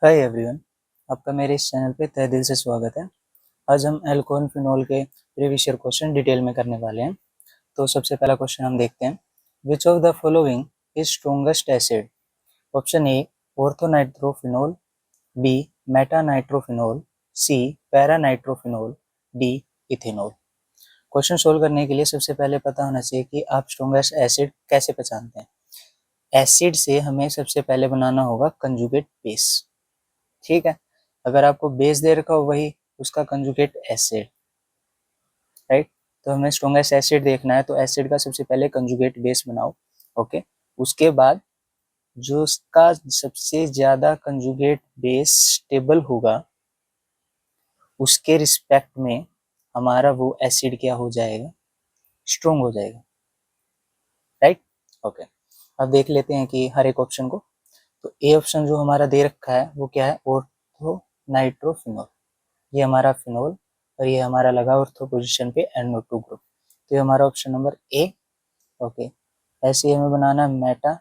Hi everyone, आपका मेरे इस चैनल पे तहे दिल से स्वागत है। आज हम एल्कोहल फिनोल के प्रीवियस ईयर क्वेश्चन डिटेल में करने वाले हैं। तो सबसे पहला क्वेश्चन हम देखते हैं। Which of the following is strongest acid? Option A orthonitrophenol, B metanitrophenol, C paranitrophenol, D ethanol. Question solve करने के लिए सबसे पहले पता होना चाहिए कि आप स्ट्रॉन्गेस्ट एसिड कैसे पहचानते हैं। एसिड से हमें सबसे पहले बनाना होगा कंजुगेट बेस। ठीक है, अगर आपको बेस दे रखा हो वही उसका कंजुगेट एसिड, राइट। तो हमें स्ट्रॉन्गेस्ट एसिड देखना है, तो एसिड का सबसे पहले कंजुगेट बेस बनाओ। ओके, उसके बाद जो उसका सबसे ज्यादा कंजुगेट बेस स्टेबल होगा उसके रिस्पेक्ट में हमारा वो एसिड क्या हो जाएगा, स्ट्रॉन्ग हो जाएगा, राइट। ओके, अब देख लेते हैं कि हर एक ऑप्शन को। तो ए ऑप्शन जो हमारा दे रखा है वो क्या है, ऑर्थो नाइट्रोफिनोल। ये हमारा फिनोल और ये हमारा लगा ऑर्थो पोजीशन पे NO2 ग्रुप, तो ये हमारा ऑप्शन नंबर ए। ओके, ऐसे ही हमें बनाना मेटा,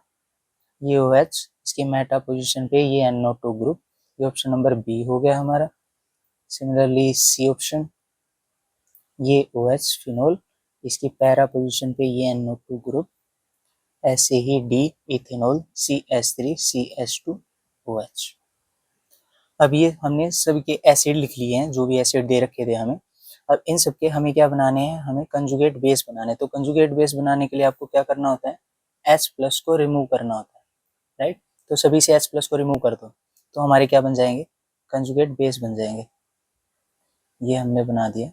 ये OH, इसकी मेटा पोजीशन पे ये NO2 ग्रुप, ये ऑप्शन नंबर बी हो गया हमारा। सिमिलरली सी ऑप्शन, ये OH फिनोल, इसकी पैरा पोजीशन पे ये NO2 ग्रुप। ऐसे ही डी इथेनॉल, CH3CH2OH। अब ये हमने सभी के एसिड लिख लिए हैं, जो भी एसिड दे रखे थे हमें। अब इन सब के हमें क्या बनाने हैं, हमें कंजुगेट बेस बनाने हैं। तो कंजुगेट बेस बनाने के लिए आपको क्या करना होता है, H+ को रिमूव करना होता है, राइट। तो सभी से H+ को रिमूव कर दो तो हमारे क्या बन जाएंगे, कंजुगेट बेस बन जाएंगे। ये हमने बना दिया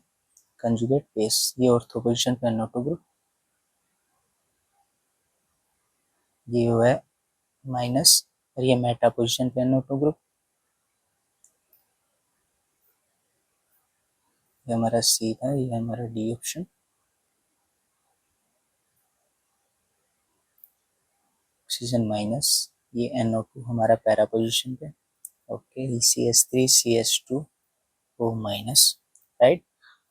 कंजुगेट बेस। ये ऑर्थो पोजीशन पे NO2 ग्रुप, ये हुआ है माइनस, और ये मेटा पोजीशन पे NO2 ग्रुप, ये हमारा सी था, ये हमारा डी ऑप्शन। ऑक्सीजन माइनस, ये NO2 हमारा पैरा पोजीशन पे। Okay, CH3CH2O minus, right.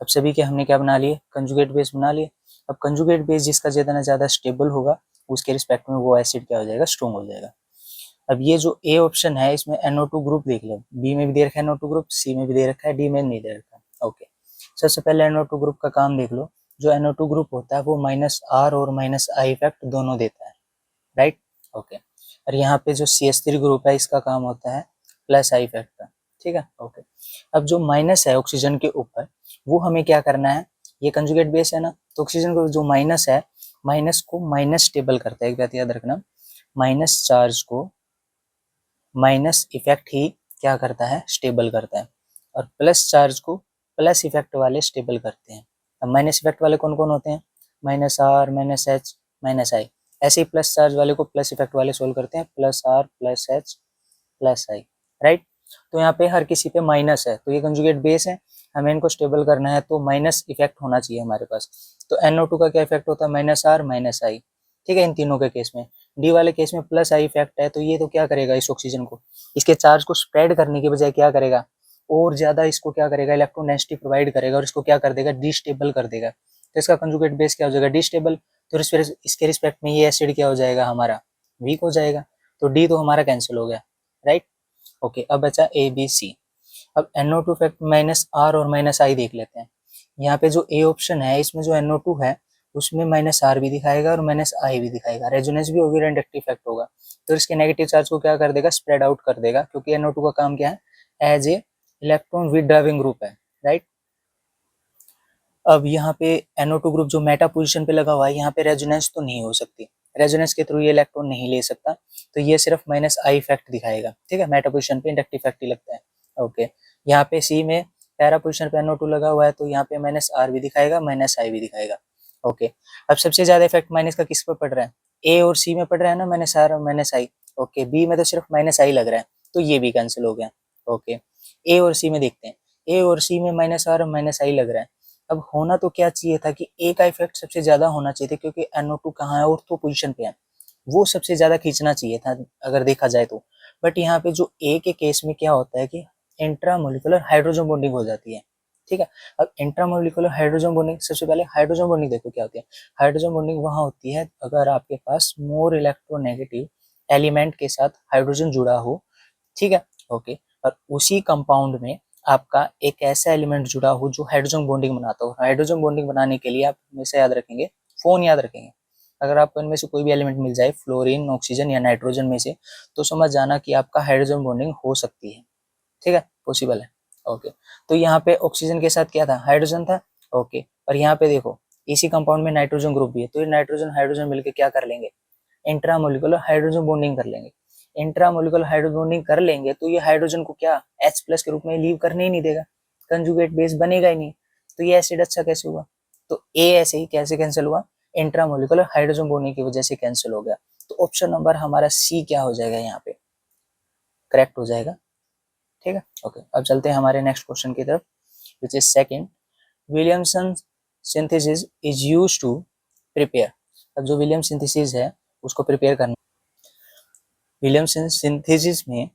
अब सभी के हमने क्या बना लिए, कंजुगेट बेस बना लिए। अब कंजुगेट बेस जिसका जितना ज़्यादा स्टेबल होगा उसके रिस्पेक्ट में वो एसिड क्या हो जाएगा, स्ट्रॉन्ग हो जाएगा। अब ये जो ए ऑप्शन है इसमें NO2 ग्रुप देख लो, बी में भी दे रखा है NO2 ग्रुप, सी में भी दे रखा है, डी में नहीं दे रखा है। ओके, सबसे पहले NO2 ग्रुप का काम देख लो। जो NO2 ग्रुप होता है वो -R और -I इफेक्ट दोनों देता है, राइट। ओके, और यहाँ पे जो CH3 ग्रुप है इसका काम होता है +I इफेक्ट का, ठीक है। ओके, अब जो माइनस है ऑक्सीजन के ऊपर वो हमें क्या करना है, ये कंजुगेट बेस है ना, तो ऑक्सीजन को जो माइनस है, माइनस को माइनस स्टेबल करता है। एक बात याद रखना, माइनस चार्ज को माइनस इफेक्ट ही क्या करता है, स्टेबल करता है, और प्लस चार्ज को प्लस इफेक्ट वाले स्टेबल करते हैं। अब माइनस इफेक्ट वाले कौन कौन होते हैं, -R, -H, -I। ऐसे ही प्लस चार्ज वाले को प्लस इफेक्ट वाले सोल्व करते हैं, +R +H +I, राइट। तो यहाँ पे हर किसी पे माइनस है, तो ये कंजुगेट बेस है, हमें इनको स्टेबल करना है तो माइनस इफेक्ट होना चाहिए हमारे पास। तो NO2 का क्या इफेक्ट होता है, -R -I, ठीक है, इन तीनों के केस में। डी वाले केस में +I इफेक्ट है, तो ये तो क्या करेगा, इस ऑक्सीजन को, इसके चार्ज को स्प्रेड करने के बजाय क्या करेगा, और ज्यादा इसको क्या करेगा, इलेक्ट्रॉन डेंसिटी प्रोवाइड करेगा और इसको क्या कर देगा, डिस्टेबल कर देगा। तो इसका कंजुगेट बेस क्या हो जाएगा, डिस्टेबल। तो इसके रिस्पेक्ट में ये एसिड क्या हो जाएगा, हमारा वीक हो जाएगा। तो डी तो हमारा कैंसिल हो गया, राइट। ओके, अब बचा ABC। अब NO2 इफेक्ट -R और -I देख लेते हैं। यहाँ पे जो ए ऑप्शन है इसमें जो NO2 है उसमें -R भी दिखाएगा और -I भी दिखाएगा, रेजोनेंस भी होगी, इंडक्टिव इफेक्ट होगा। तो इसके नेगेटिव चार्ज को क्या कर देगा, स्प्रेड आउट कर देगा, क्योंकि NO2 का काम क्या है, एज ए इलेक्ट्रॉन विथड्राविंग ग्रुप है, राइट। अब यहाँ पे NO2 ग्रुप जो मेटा पोजीशन पे लगा हुआ है, यहाँ पे रेजोनेंस तो नहीं हो सकती, रेजोनेंस के थ्रू ये इलेक्ट्रॉन नहीं ले सकता, तो ये सिर्फ -I इफेक्ट दिखाएगा, ठीक है। मेटा पोजीशन पे इंडक्टिव इफेक्ट ही लगता है। ओके, यहाँ पे सी में पैरा पोजीशन पे NO2 लगा हुआ है, तो यहाँ पे -R भी दिखाएगा, -I भी दिखाएगा। ओके, अब सबसे ज्यादा इफेक्ट माइनस का किस पे पड़ रहा है, ए और सी में पड़ रहा है ना, -R और -I। ओके, बी में तो सिर्फ -I लग रहा है, तो ये भी कैंसिल हो गया। ओके, ए और सी में देखते हैं, ए और सी में -R और -I लग रहा है। अब होना तो क्या चाहिए था कि ए का इफेक्ट सबसे ज्यादा होना चाहिए था, क्योंकि NO2 कहाँ है, ऑर्थो पोजीशन पे है, वो सबसे ज्यादा खींचना चाहिए था अगर देखा जाए तो। बट यहाँ पे जो ए के केस में क्या होता है कि इंट्रामोलिकुलर हाइड्रोजन बॉन्डिंग हो जाती है, ठीक है। अब इंट्रामोलिकुलर हाइड्रोजन बॉन्डिंग, सबसे पहले हाइड्रोजन बॉन्डिंग देखो क्या होती है। हाइड्रोजन बॉन्डिंग वहां होती है अगर आपके पास मोर इलेक्ट्रोनेगेटिव एलिमेंट के साथ हाइड्रोजन जुड़ा हो, ठीक है। ओके। और उसी कंपाउंड में आपका एक ऐसा एलिमेंट जुड़ा हो जो हाइड्रोजन बॉन्डिंग बनाता हो। हाइड्रोजन बॉन्डिंग बनाने के लिए आप हमेशा याद रखेंगे, फोन याद रखेंगे। अगर आपको इनमें से कोई भी एलिमेंट मिल जाए, फ्लोरीन, ऑक्सीजन या नाइट्रोजन में से, तो समझ जाना कि आपका हाइड्रोजन बॉन्डिंग हो सकती है। ठीक है, पॉसिबल है। ओके, तो यहाँ पे ऑक्सीजन के साथ क्या था, हाइड्रोजन था। ओके, और यहाँ पे देखो इसी कंपाउंड में नाइट्रोजन ग्रुप भी है, तो ये नाइट्रोजन हाइड्रोजन मिलकर क्या कर लेंगे, इंट्रामोलिकुलर हाइड्रोजन बॉन्डिंग कर लेंगे। इंट्रामोलिकुलर हाइड्रोजन बॉन्डिंग कर लेंगे तो ये हाइड्रोजन को क्या H+ के रूप में लीव करने ही नहीं देगा, कंजुगेट बेस बनेगा ही नहीं। तो ये एसिड अच्छा कैसे हुआ, तो ए ऐसे ही कैसे कैंसिल हुआ, इंट्रामोलिकुलर हाइड्रोजन बॉन्डिंग की वजह से कैंसिल हो गया। तो ऑप्शन नंबर हमारा सी क्या हो जाएगा, यहाँ पे करेक्ट हो जाएगा। ठीक है, ओके। अब चलते हैं हमारे नेक्स्ट क्वेश्चन की तरफ, which is second, Williamson synthesis is used to prepare. अब जो विलियम सिंथेसिस है उसको प्रिपेयर करना, विलियमसन सिंथेसिस में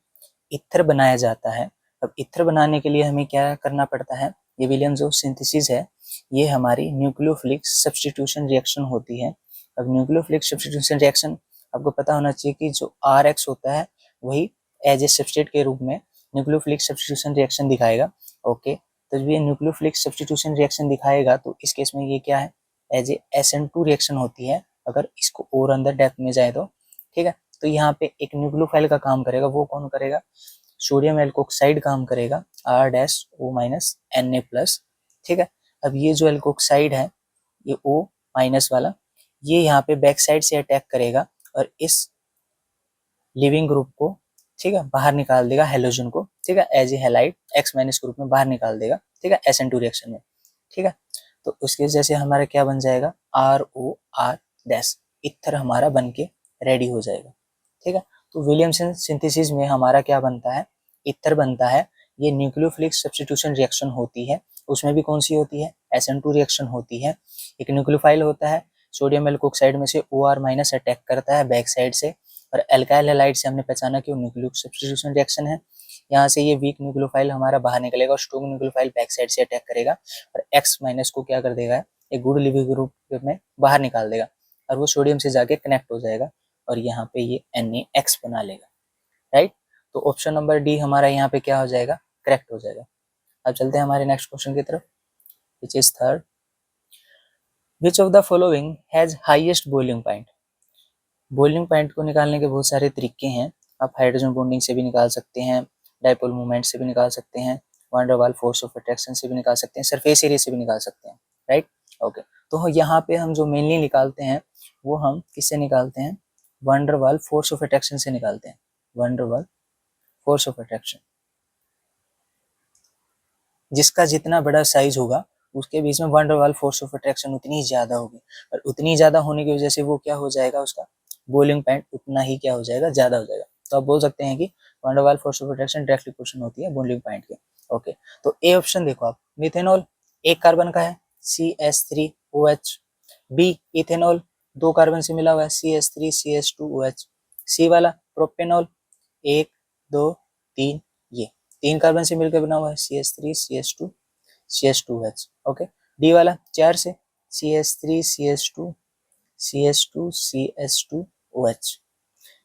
इथर बनाया जाता है। अब इथर बनाने के लिए हमें क्या करना पड़ता है, ये विलियम जो सिंथेसिस है ये हमारी न्यूक्लियोफिलिक सब्स्टिट्यूशन रिएक्शन होती है। अब न्यूक्लियोफिलिक सब्स्टिट्यूशन रिएक्शन आपको पता होना चाहिए कि जो Rx होता है वही एज ए सब्सट्रेट के रूप में न्यूक्लियोफिलिक सब्स्टिट्यूशन रिएक्शन दिखाएगा। ओके, तो जब ये न्यूक्लियोफिलिक सब्स्टिट्यूशन रिएक्शन दिखाएगा तो इस केस में ये क्या है, एज ए SN2 रिएक्शन होती है, अगर इसको और अंदर डेप्थ में जाए तो। ठीक है, तो यहाँ पे एक न्यूक्लियोफाइल का काम करेगा, वो कौन करेगा, सोडियम एल्कोक्साइड काम करेगा, R-O- Na+। ठीक है, अब ये जो एल्कोक्साइड है ये O- वाला, ये यहाँ पे बैक साइड से अटैक करेगा और इस लिविंग ग्रुप को, ठीक है, बाहर निकाल देगा, हेलोजन को, ठीक है, as a halide X- group में बाहर निकाल देगा। ठीक है, SN2 रिएक्शन में। ठीक है, तो उसके वजह से हमारा क्या बन जाएगा, ROR-, इथर हमारा बन के रेडी हो जाएगा। ठीक है, तो विलियमसन सिंथेसिस में हमारा क्या बनता है, इथर बनता है। ये न्यूक्लियोफिलिक सब्स्टिट्यूशन रिएक्शन होती है, उसमें भी कौन सी होती है, SN2 रिएक्शन होती है। एक न्यूक्लियोफाइल होता है, सोडियम एल्कोक्साइड में से OR- अटैक करता है बैक साइड से, और एल्काइल हैलाइड से हमने पहचाना कि वो न्यूक्लियो सब्स्टिट्यूशन रिएक्शन है। यहाँ से ये वीक न्यूक्लियोफाइल हमारा बाहर निकलेगा और स्ट्रॉन्ग न्यूक्लियोफाइल बैक साइड से अटैक करेगा और X- को क्या कर देगा, एक गुड लिविंग ग्रुप में बाहर निकाल देगा और वो सोडियम से जाके कनेक्ट हो जाएगा और यहाँ पे ये NaX बना लेगा। राइट, तो ऑप्शन नंबर डी हमारा यहाँ पे क्या हो जाएगा, करेक्ट हो जाएगा। अब चलते हैं हमारे नेक्स्ट क्वेश्चन की तरफ, which is third, which of the following has highest boiling point. Boiling point को निकालने के बहुत सारे तरीके हैं, आप हाइड्रोजन बॉन्डिंग से भी निकाल सकते हैं, डाइपोल मूवमेंट से भी निकाल सकते हैं, van der Waals force of attraction से भी निकाल सकते हैं, सरफेस एरिया से भी निकाल सकते हैं। राइट, ओके, तो यहाँ पे हम जो मेनली निकालते हैं वो हम किससे निकालते हैं, van der Waals force of attraction से निकालते हैं। Van der Waals force of attraction, जिसका जितना बड़ा साइज होगा उसके बीच में van der Waals force of attraction उतनी ज्यादा होगी, और उतनी ज्यादा होने की वजह से वो क्या हो जाएगा, उसका बॉइलिंग पॉइंट उतना ही क्या हो जाएगा, ज्यादा हो जाएगा। तो आप बोल सकते हैं कि van der Waals force of attraction directly proportional होती है बॉइलिंग पॉइंट के। ओके, तो ए ऑप्शन देखो आप, मिथेनॉल एक कार्बन का है CH3OH, बी इथेनॉल दो कार्बन से मिला हुआ है CH3CH2OH, सी वाला प्रोपेनॉल एक दो तीन, ये तीन कार्बन से मिलकर बना हुआ है CH3CH2CH2OH। ओके, डी वाला चार से CH3CH2CH2CH2OH।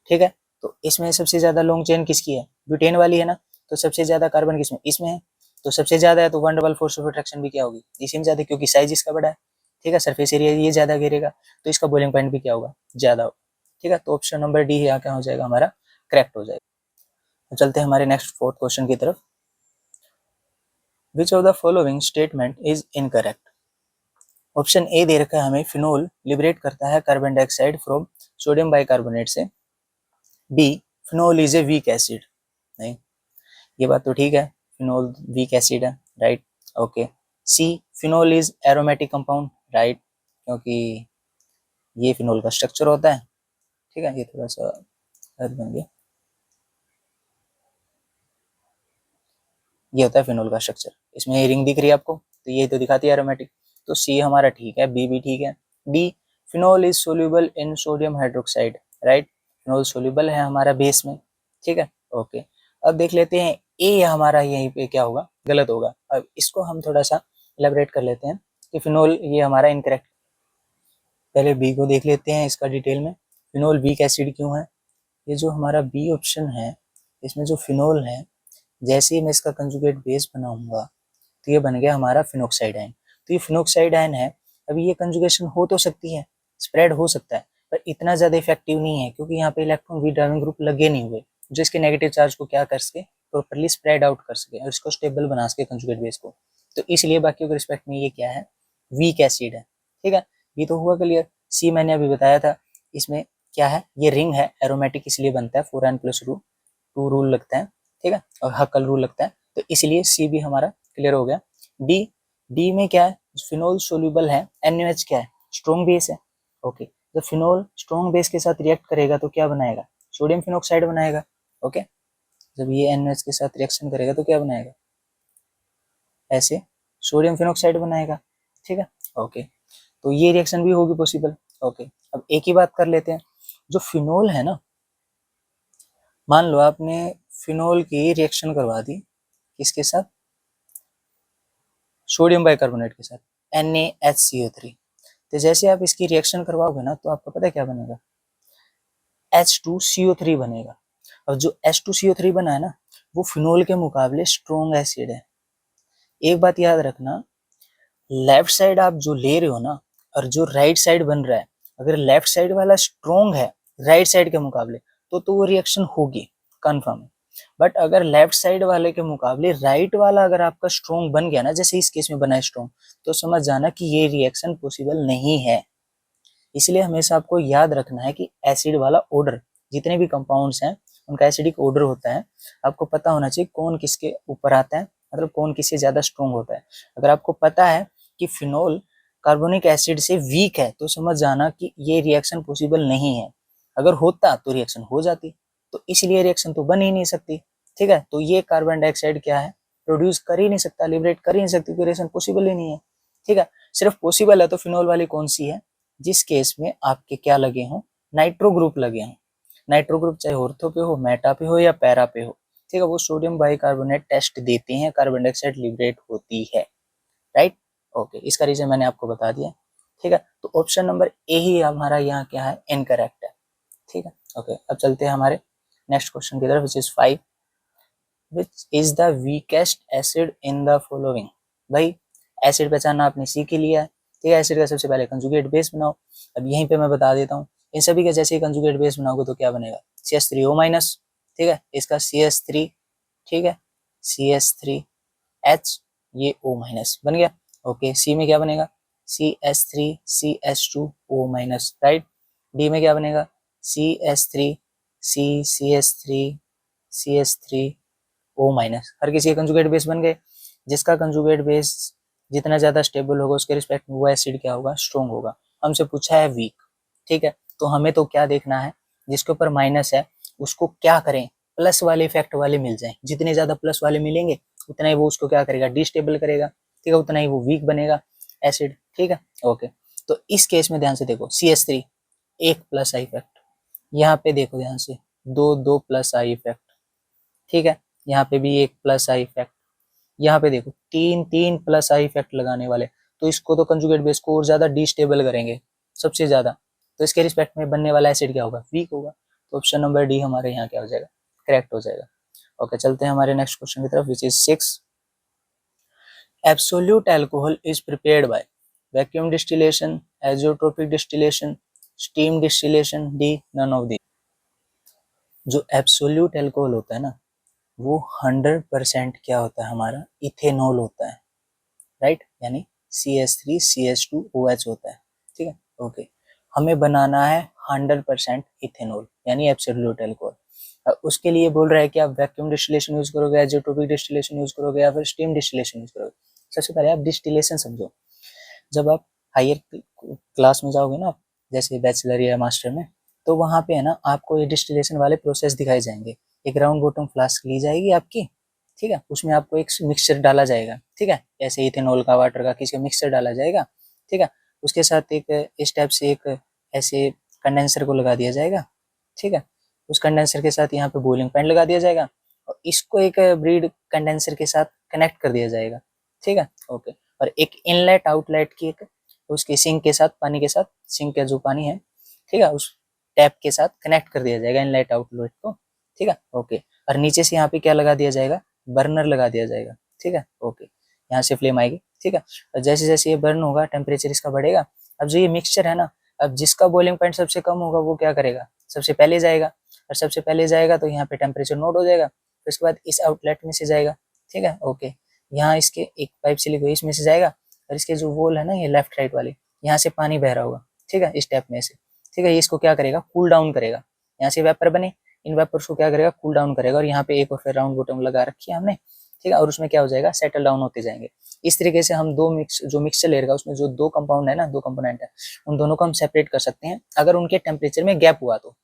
ठीक है, तो इसमें सबसे ज्यादा लॉन्ग चेन किसकी है, ब्यूटेन वाली है ना, तो सबसे ज्यादा कार्बन किसमें, इसमें है, तो सबसे ज्यादा है तो one double force of attraction भी क्या होगी, इसी में ज्यादा, क्योंकि साइज इसका बड़ा है। ठीक है, सरफेस एरिया ये ज्यादा घेरेगा तो इसका बॉइलिंग पॉइंट भी क्या होगा, ज्यादा होगा। ठीक है, तो ऑप्शन नंबर डी यहाँ क्या हो जाएगा, हमारा करेक्ट हो जाएगा। तो चलते हैं हमारे नेक्स्ट फोर्थ क्वेश्चन की तरफ, which of the following statement is incorrect. Option A दे रखा है हमें, फिनोल लिबरेट करता है carbon dioxide from sodium bicarbonate से। B, phenol is a weak acid. नहीं, ये बात तो ठीक है, फिनोल वीक एसिड है, right. Okay, C, phenol is aromatic compound, right, क्योंकि ये फिनोल का स्ट्रक्चर होता है। ठीक है, ये थोड़ा सा गलत बन गया, ये होता है फिनोल का स्ट्रक्चर, इसमें रिंग दिख रही है आपको, तो ये तो दिखाती है एरोमेटिक, तो सी हमारा ठीक है, बी भी ठीक है। D, phenol is soluble in sodium hydroxide, right, phenol soluble है हमारा बेस में। ठीक है, ओके, अब देख लेते हैं ए हमारा यहीं पे क्या होगा, गलत होगा। अब इसको हम थोड़ा सा एलेबरेट कर लेते हैं कि फिनोल ये हमारा इनकरेक्ट। पहले बी को देख लेते हैं इसका डिटेल में, फिनोल वीक एसिड क्यों है, ये जो हमारा बी ऑप्शन है इसमें जो फिनोल है जैसे ही मैं इसका कंजुगेट बेस बनाऊंगा तो ये बन गया हमारा फिनोक्साइड आयन। तो ये फिनोक्साइड आयन है, अभी ये कंजुगेशन हो तो सकती है, स्प्रेड हो सकता है, पर इतना ज्यादा इफेक्टिव नहीं है क्योंकि यहाँ पे इलेक्ट्रॉन विड्रॉइंग ग्रुप लगे नहीं हुए जो इसके नेगेटिव चार्ज को क्या कर सके, प्रॉपर्ली स्प्रेड आउट कर सके और इसको स्टेबल बना सके कंजुगेट बेस को। तो इसलिए बाकियों के रिस्पेक्ट में ये क्या है, वीक एसिड है। ठीक है, ये तो हुआ क्लियर। सी मैंने अभी बताया था, इसमें क्या है, ये रिंग है, एरोमेटिक इसलिए बनता है, 4n + 2 रूल लगता है। ठीक है, और हक्कल रूल लगता है, तो इसलिए सी भी हमारा क्लियर हो गया। डी, डी में क्या है, फिनोल सोल्यूबल है, NaOH क्या है, स्ट्रॉन्ग बेस है। ओके, जब फिनोल स्ट्रॉन्ग बेस के साथ रिएक्ट करेगा तो क्या बनाएगा, सोडियम फिनोक्साइड बनाएगा। ओके, जब ये NaOH के साथ रिएक्शन करेगा तो क्या बनाएगा, ऐसे सोडियम फिनोक्साइड बनाएगा। ठीक है, ओके, तो ये रिएक्शन भी होगी पॉसिबल। ओके, अब एक ही बात कर लेते हैं, जो फिनोल है ना, मान लो आपने फिनोल की रिएक्शन करवा दी किसके साथ, सोडियम बाइकार्बोनेट के साथ, NaHCO3। तो जैसे आप इसकी रिएक्शन करवाओगे ना तो आपको पता है क्या बनेगा, H2CO3 बनेगा। अब जो H2CO3 बना है ना, वो फिनोल के मुकाबले स्ट्रॉन्ग एसिड है। एक बात याद रखना, लेफ्ट साइड आप जो ले रहे हो ना और जो राइट साइड बन रहा है, अगर लेफ्ट साइड वाला स्ट्रॉन्ग है राइट साइड के मुकाबले तो वो रिएक्शन होगी, कंफर्म है। बट अगर लेफ्ट साइड वाले के मुकाबले राइट वाला अगर आपका स्ट्रॉन्ग बन गया ना, जैसे इस केस में बना है स्ट्रॉन्ग, तो समझ जाना कि ये रिएक्शन पॉसिबल नहीं है। इसलिए हमेशा आपको याद रखना है कि एसिड वाला ऑर्डर, जितने भी कंपाउंड्स हैं उनका एसिडिक ऑर्डर होता है, आपको पता होना चाहिए कौन किसके ऊपर आता है, मतलब कौन किससे ज्यादा स्ट्रॉन्ग होता है। अगर आपको पता है कि फिनोल कार्बोनिक एसिड से वीक है तो समझ जाना कि ये रिएक्शन पॉसिबल नहीं है। अगर होता तो रिएक्शन हो जाती, तो इसलिए रिएक्शन तो बन ही नहीं सकती। ठीक है, तो ये कार्बन डाइऑक्साइड क्या है, प्रोड्यूस कर ही नहीं सकता, लिबरेट कर ही नहीं सकती, तो रिएक्शन पॉसिबल ही नहीं है। ठीक है, सिर्फ पॉसिबल है तो फिनोल वाली कौन सी है, जिस केस में आपके क्या लगे हों, नाइट्रो ग्रुप लगे हों। नाइट्रो ग्रुप चाहे ऑर्थो पे हो, मेटा पे हो या पैरा पे हो, ठीक है, वो सोडियम बाइकार्बोनेट टेस्ट देते हैं, कार्बन डाइऑक्साइड लिबरेट होती है। राइट, ओके, इसका रीजन मैंने आपको बता दिया। ठीक है, तो ऑप्शन नंबर ए ही हमारा यहाँ क्या है, इनकरेक्ट है। ठीक है, ओके, अब चलते हैं हमारे नेक्स्ट क्वेश्चन की तरफ, which is 5, which is the weakest acid in the following. भाई एसिड पहचानना आपने सीख ही लिया है। ठीक है, एसिड का सबसे पहले कंजुगेट बेस बनाओ। अब यहीं पे मैं बता देता हूँ, इन सभी का जैसे ही कंजुगेट बेस बनाओगे तो क्या बनेगा, CH3O-। ठीक है, इसका CH3, ठीक है, CH3H, ये O- बन गया। ओके, सी में क्या बनेगा, CH3CH2O-, राइट। डी में क्या बनेगा, CH3CCH3CH3O-। हर किसी के कंजुगेट बेस बन गए। जिसका कंजुगेट बेस जितना ज्यादा स्टेबल होगा उसके रिस्पेक्ट में वो एसिड क्या होगा, स्ट्रॉन्ग होगा। हमसे पूछा है वीक। ठीक है, तो हमें तो क्या देखना है, जिसके ऊपर माइनस है उसको क्या करें, प्लस वाले इफेक्ट वाले मिल जाए। जितने ज्यादा प्लस वाले मिलेंगे उतना ही वो उसको क्या करेगा, डिस्टेबल करेगा। ठीक है, उतना ही वो वीक बनेगा एसिड। ठीक है, ओके, तो इस केस में ध्यान से देखो, CH3 एक प्लस आई इफेक्ट, यहाँ पे देखो ध्यान से, दो प्लस आई इफेक्ट। ठीक है, यहाँ पे भी एक प्लस आई इफेक्ट, यहाँ पे देखो तीन प्लस आई इफेक्ट लगाने वाले, तो इसको तो कंजुगेट बेस को और ज्यादा डिस्टेबल करेंगे सबसे ज्यादा, तो इसके रिस्पेक्ट में बनने वाला एसिड क्या होगा, वीक होगा। तो ऑप्शन नंबर डी हमारे यहाँ क्या हो जाएगा, करेक्ट हो जाएगा। ओके, चलते हैं हमारे नेक्स्ट क्वेश्चन की तरफ, which is 6, absolute alcohol is prepared by vacuum distillation, azeotropic distillation, steam distillation, d none of the. जो एब्सोल्यूट अल्कोहल होता है ना, वो 100% क्या होता है हमारा, इथेनॉल होता है। राइट, यानी CH3CH2OH होता है। ठीक है, ओके, हमें बनाना है 100% इथेनॉल यानी एब्सोल्यूट अल्कोहल। उसके लिए बोल रहा है कि आप वैक्यूम डिस्टिलेशन यूज करोगे, एज़ोट्रोपिक डिस्टिलेशन यूज करोगे या फिर स्टीम डिस्टिलेशन यूज करोगे। सबसे पहले आप डिस्टिलेशन समझो। जब आप हायर क्लास में जाओगे ना, जैसे बैचलर या मास्टर में, तो वहाँ पे है ना आपको ये डिस्टिलेशन वाले प्रोसेस दिखाए जाएंगे। एक राउंड बॉटम फ्लास्क ली जाएगी आपकी, ठीक है, उसमें आपको एक मिक्सचर डाला जाएगा। ठीक है, ऐसे इथेनॉल का, वाटर का, किसी का मिक्सचर डाला जाएगा। ठीक है, उसके साथ एक इस टाइप से एक ऐसे कंडेंसर को लगा दिया जाएगा। ठीक है, उस कंडेंसर के साथ यहाँ पे बॉइलिंग पॉइंट लगा दिया जाएगा और इसको एक ब्रीड कंडेंसर के साथ कनेक्ट कर दिया जाएगा। ठीक है, ओके, और एक इनलेट आउटलेट की एक उसके सिंक के साथ, पानी के साथ, सिंक का जो पानी है, ठीक है, उस टैप के साथ कनेक्ट कर दिया जाएगा इनलेट आउटलेट को। ठीक है, ओके, और नीचे से यहाँ पे क्या लगा दिया जाएगा, बर्नर लगा दिया जाएगा, ठीक है। ओके, यहाँ से फ्लेम आएगी, ठीक है। और जैसे जैसे ये बर्न होगा टेम्परेचर इसका बढ़ेगा। अब जो ये मिक्सचर है ना, अब जिसका बॉइलिंग पॉइंट सबसे कम होगा वो क्या करेगा, सबसे पहले जाएगा, और सबसे पहले जाएगा तो यहाँ पे टेम्परेचर नोट हो जाएगा। फिर उसके बाद इस आउटलेट में से जाएगा, ठीक है। ओके, यहाँ इसके एक पाइप से लेकर इसमें से जाएगा, और इसके जो वॉल है ना ये लेफ्ट राइट वाले, यहाँ से पानी बह रहा होगा, ठीक है, इस टैप में से, ठीक है। ये इसको क्या करेगा, कूल डाउन करेगा। यहाँ से वेपर बने, इन वेपर्स को क्या करेगा, कूल डाउन करेगा। और यहाँ पे एक और फिर राउंड बॉटम लगा रखी है हमने, ठीक है। और उसमें क्या हो जाएगा, सेटल डाउन होते जाएंगे। इस तरीके से हम जो मिक्सचर लेयर का उसमें जो दो कंपाउंड है ना, दो कंपोनेंट है, उन दोनों को हम सेपरेट कर सकते हैं अगर उनके टेम्परेचर में गैप हुआ तो,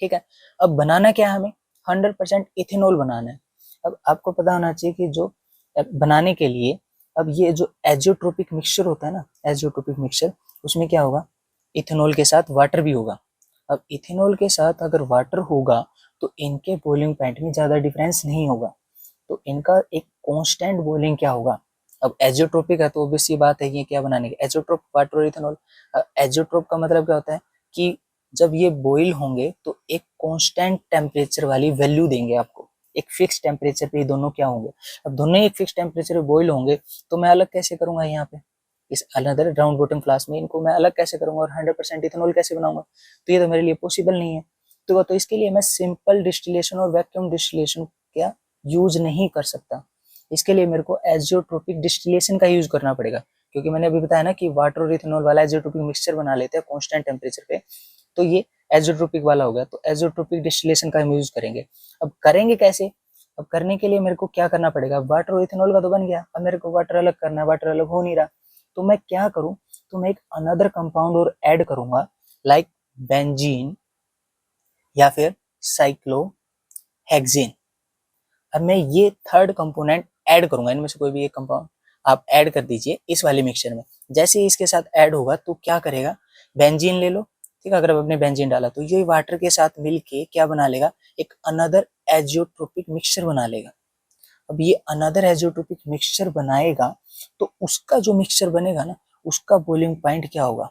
ठीक है। अब बनाना क्या है हमें, 100% इथेनॉल बनाना है। अब आपको पता होना चाहिए कि जो बनाने के लिए, अब ये जो एजियोट्रोपिक मिक्सचर होता है ना, एजियोट्रोपिक मिक्सचर, उसमें क्या होगा, इथेनॉल के साथ वाटर भी होगा। अब इथेनॉल के साथ अगर वाटर होगा तो इनके बॉइलिंग पॉइंट में ज्यादा डिफरेंस नहीं होगा, तो इनका एक कांस्टेंट बॉइलिंग क्या होगा। अब एजियोट्रोपिक है तो ऑब्वियस सी बात है ये क्या बनाने के, एजियोट्रोप वाटर और इथेनॉल। एजियोट्रोप का मतलब क्या होता है कि जब ये बॉइल होंगे तो एक कांस्टेंट टेम्परेचर वाली वैल्यू देंगे आपको, एक फिक्स टेम्परेचर पे ये दोनों क्या होंगे। अब दोनों एक फिक्स टेम्परेचर पे बॉइल होंगे तो मैं अलग कैसे करूंगा, यहाँ पे इस अनदर राउंड बॉटम फ्लास्क में इनको मैं अलग कैसे करूंगा और 100% इथेनॉल कैसे बनाऊंगा, तो ये तो मेरे लिए पॉसिबल नहीं है। तो इसके लिए मैं सिंपल डिस्टिलेशन और वैक्यूम डिस्टिलेशन क्या यूज नहीं कर सकता। इसके लिए मेरे को एजियोट्रोपिक डिस्टिलेशन का यूज करना पड़ेगा, क्योंकि मैंने अभी बताया ना कि वाटर और इथेनॉल वाला एजियोट्रोपिक मिक्सचर बना लेते हैं कांस्टेंट टेम्परेचर पे, तो ये एजियोट्रोपिक वाला हो गया। तो एजियोट्रोपिक डिस्टिलेशन का हम यूज करेंगे। अब करेंगे कैसे, अब करने के लिए मेरे को क्या करना पड़ेगा, वाटर और इथेनॉल का तो बन गया, अब मेरे को वाटर अलग करना है, वाटर अलग हो नहीं रहा, तो मैं क्या करूं, तो मैं एक अनदर कंपाउंड और ऐड करूंगा, लाइक बेंजीन या फिर साइक्लोहेक्सेन। अब मैं ये थर्ड कंपोनेंट ऐड करूंगा, इनमें से कोई भी एक कंपाउंड आप ऐड कर दीजिए इस वाले मिक्सचर में। जैसे ही इसके साथ ऐड होगा तो क्या करेगा, बेंजीन ले लो, ठीक है। अगर आपने बेंजीन डाला तो ये वाटर के साथ मिलके क्या बना लेगा, एक अनदर एजियोट्रोपिक मिक्सचर बना लेगा। अब ये अनदर एजियोट्रोपिक मिक्सचर बनाएगा तो उसका जो मिक्सचर बनेगा ना, उसका बॉइलिंग पॉइंट क्या होगा,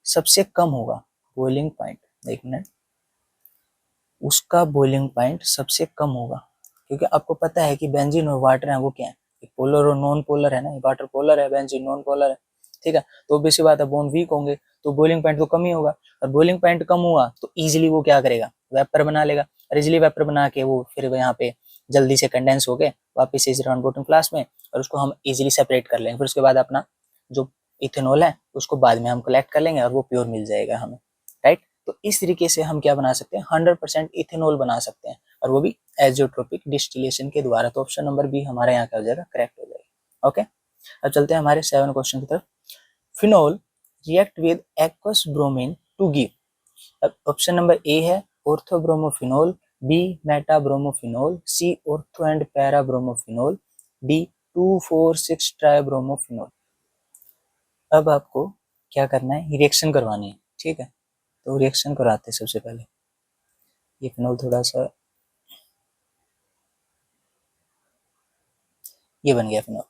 सबसे कम होगा बॉइलिंग पॉइंट, एक मिनट, उसका बॉइलिंग पॉइंट सबसे कम होगा। क्योंकि आपको पता है कि बेंजीन और वाटर है वो क्या है, एक पोलर और नॉन पोलर है ना, वाटर पोलर है, बेंजीन नॉन पोलर है, ठीक है। तो बेसिक बात है बॉन्ड वीक होंगे तो बॉइलिंग पॉइंट तो कम ही होगा, और बॉइलिंग पॉइंट कम हुआ तो इजीली वो क्या करेगा, वेपर बना लेगा, और इजीली वेपर बना के वो फिर यहाँ पे जल्दी से कंडेंस हो गए वापस इस राउंड बॉटम फ्लास्क में, और उसको हम इजीली सेपरेट कर लेंगे। फिर उसके बाद अपना जो इथेनॉल है उसको बाद में हम कलेक्ट कर लेंगे और वो प्योर मिल जाएगा हमें, राइट। तो इस तरीके से हम क्या बना सकते हैं, 100% इथेनॉल बना सकते हैं, और वो भी एजियोट्रोपिक डिस्टिलेशन के द्वारा। तो ऑप्शन नंबर बी हमारे यहाँ क्या हो जाएगा, करेक्ट हो जाएगा। ओके, अब चलते हैं हमारे 7 क्वेश्चन की तरफ। Phenol react with aqueous bromine to give, अब ऑप्शन नंबर ए है orthobromophenol, B metabromophenol, C ortho and parabromophenol, D 2,4,6 tribromophenol. अब आपको क्या करना है, रिएक्शन करवानी है, ठीक है। तो रिएक्शन कराते हैं सबसे पहले, ये फिनोल थोड़ा सा, ये बन गया फिनोल।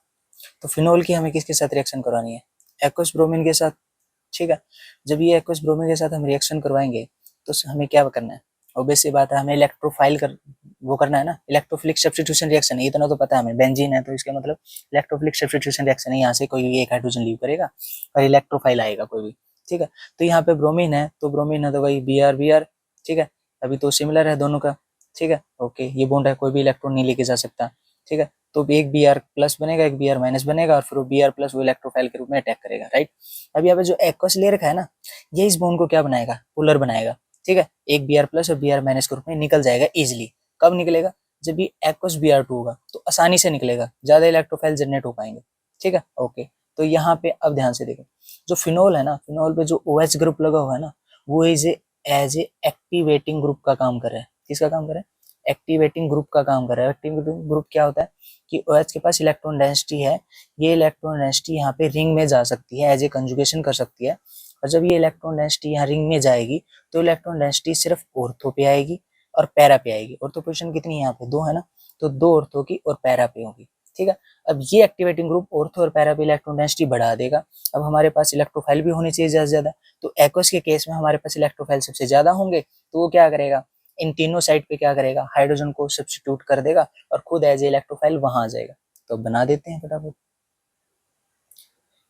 तो फिनोल की हमें किसके साथ रिएक्शन करवानी है, एक्वस ब्रोमीन के साथ, ठीक है। जब ये एक्वस ब्रोमीन के साथ हम रिएक्शन करवाएंगे तो हमें क्या करना है, ऑब्वियस सी बात है हमें इलेक्ट्रोफाइल वो करना है ना, इलेक्ट्रोफिलिक सब्स्टिट्यूशन रिएक्शन है, इतना तो पता है हमें, बेंजीन है तो इसका मतलब इलेक्ट्रोफिलिक सब्स्टिट्यूशन रिएक्शन है, यहाँ से कोई एक हाइड्रोजन लीव करेगा और इलेक्ट्रोफाइल आएगा कोई भी, ठीक है। तो यहाँ पे ब्रोमीन है तो ब्रोमीन है तो वही Br, ठीक है। अभी तो सिमिलर है दोनों का, ठीक है। ओके, ये बॉन्ड है, कोई भी इलेक्ट्रॉन नहीं लेके जा सकता, ठीक है। तो एक Br प्लस बनेगा, एक Br माइनस बनेगा, और फिर वो Br प्लस वो इलेक्ट्रोफाइल के रूप में अटैक करेगा, राइट। अब यहाँ पे जो एक्वस ले रखा है ना, ये इस बॉन्ड को क्या बनाएगा, पोलर बनाएगा, ठीक है। एक Br प्लस और Br माइनस के रूप में निकल जाएगा इजिली। कब निकलेगा, जब ये एक्वस Br2 होगा तो आसानी से निकलेगा, ज्यादा इलेक्ट्रोफाइल जनरेट हो पाएंगे, ठीक है। ओके, तो यहाँ पे अब ध्यान से देखो, जो फिनोल है ना, फिनोल पे जो OH ग्रुप लगा हुआ है ना, वो एज ए एक्टिवेटिंग ग्रुप का काम कर रहा है। किसका काम कर रहा है, एक्टिवेटिंग ग्रुप का काम कर रहा है। एक्टिवेटिंग ग्रुप क्या होता है कि OH के पास इलेक्ट्रॉन डेंसिटी है, ये इलेक्ट्रॉन डेंसिटी यहाँ पे रिंग में जा सकती है, एज ए कंजुगेशन कर सकती है, और जब ये इलेक्ट्रॉन डेंसिटी यहाँ रिंग में जाएगी तो इलेक्ट्रॉन डेंसिटी सिर्फ ऑर्थो पे आएगी और पैरा पे आएगी। ऑर्थो पोजीशन कितनी है यहाँ पे, 2 है ना, तो 2 ऑर्थो की और पैरा पे होगी, ठीक है। अब ये एक्टिवेटिंग ग्रुप ऑर्थो और पैरा पे इलेक्ट्रॉन डेंसिटी बढ़ा देगा। अब हमारे पास इलेक्ट्रोफाइल भी होनी चाहिए ज्यादा से ज्यादा, तो एक्वस के केस में हमारे पास इलेक्ट्रोफाइल सबसे ज्यादा होंगे, तो वो क्या करेगा, इन तीनों साइड पे क्या करेगा, हाइड्रोजन को सब्स्टिट्यूट कर देगा और खुद एज ए इलेक्ट्रोफाइल वहां आ जाएगा। तो बना देते हैं फटाफट।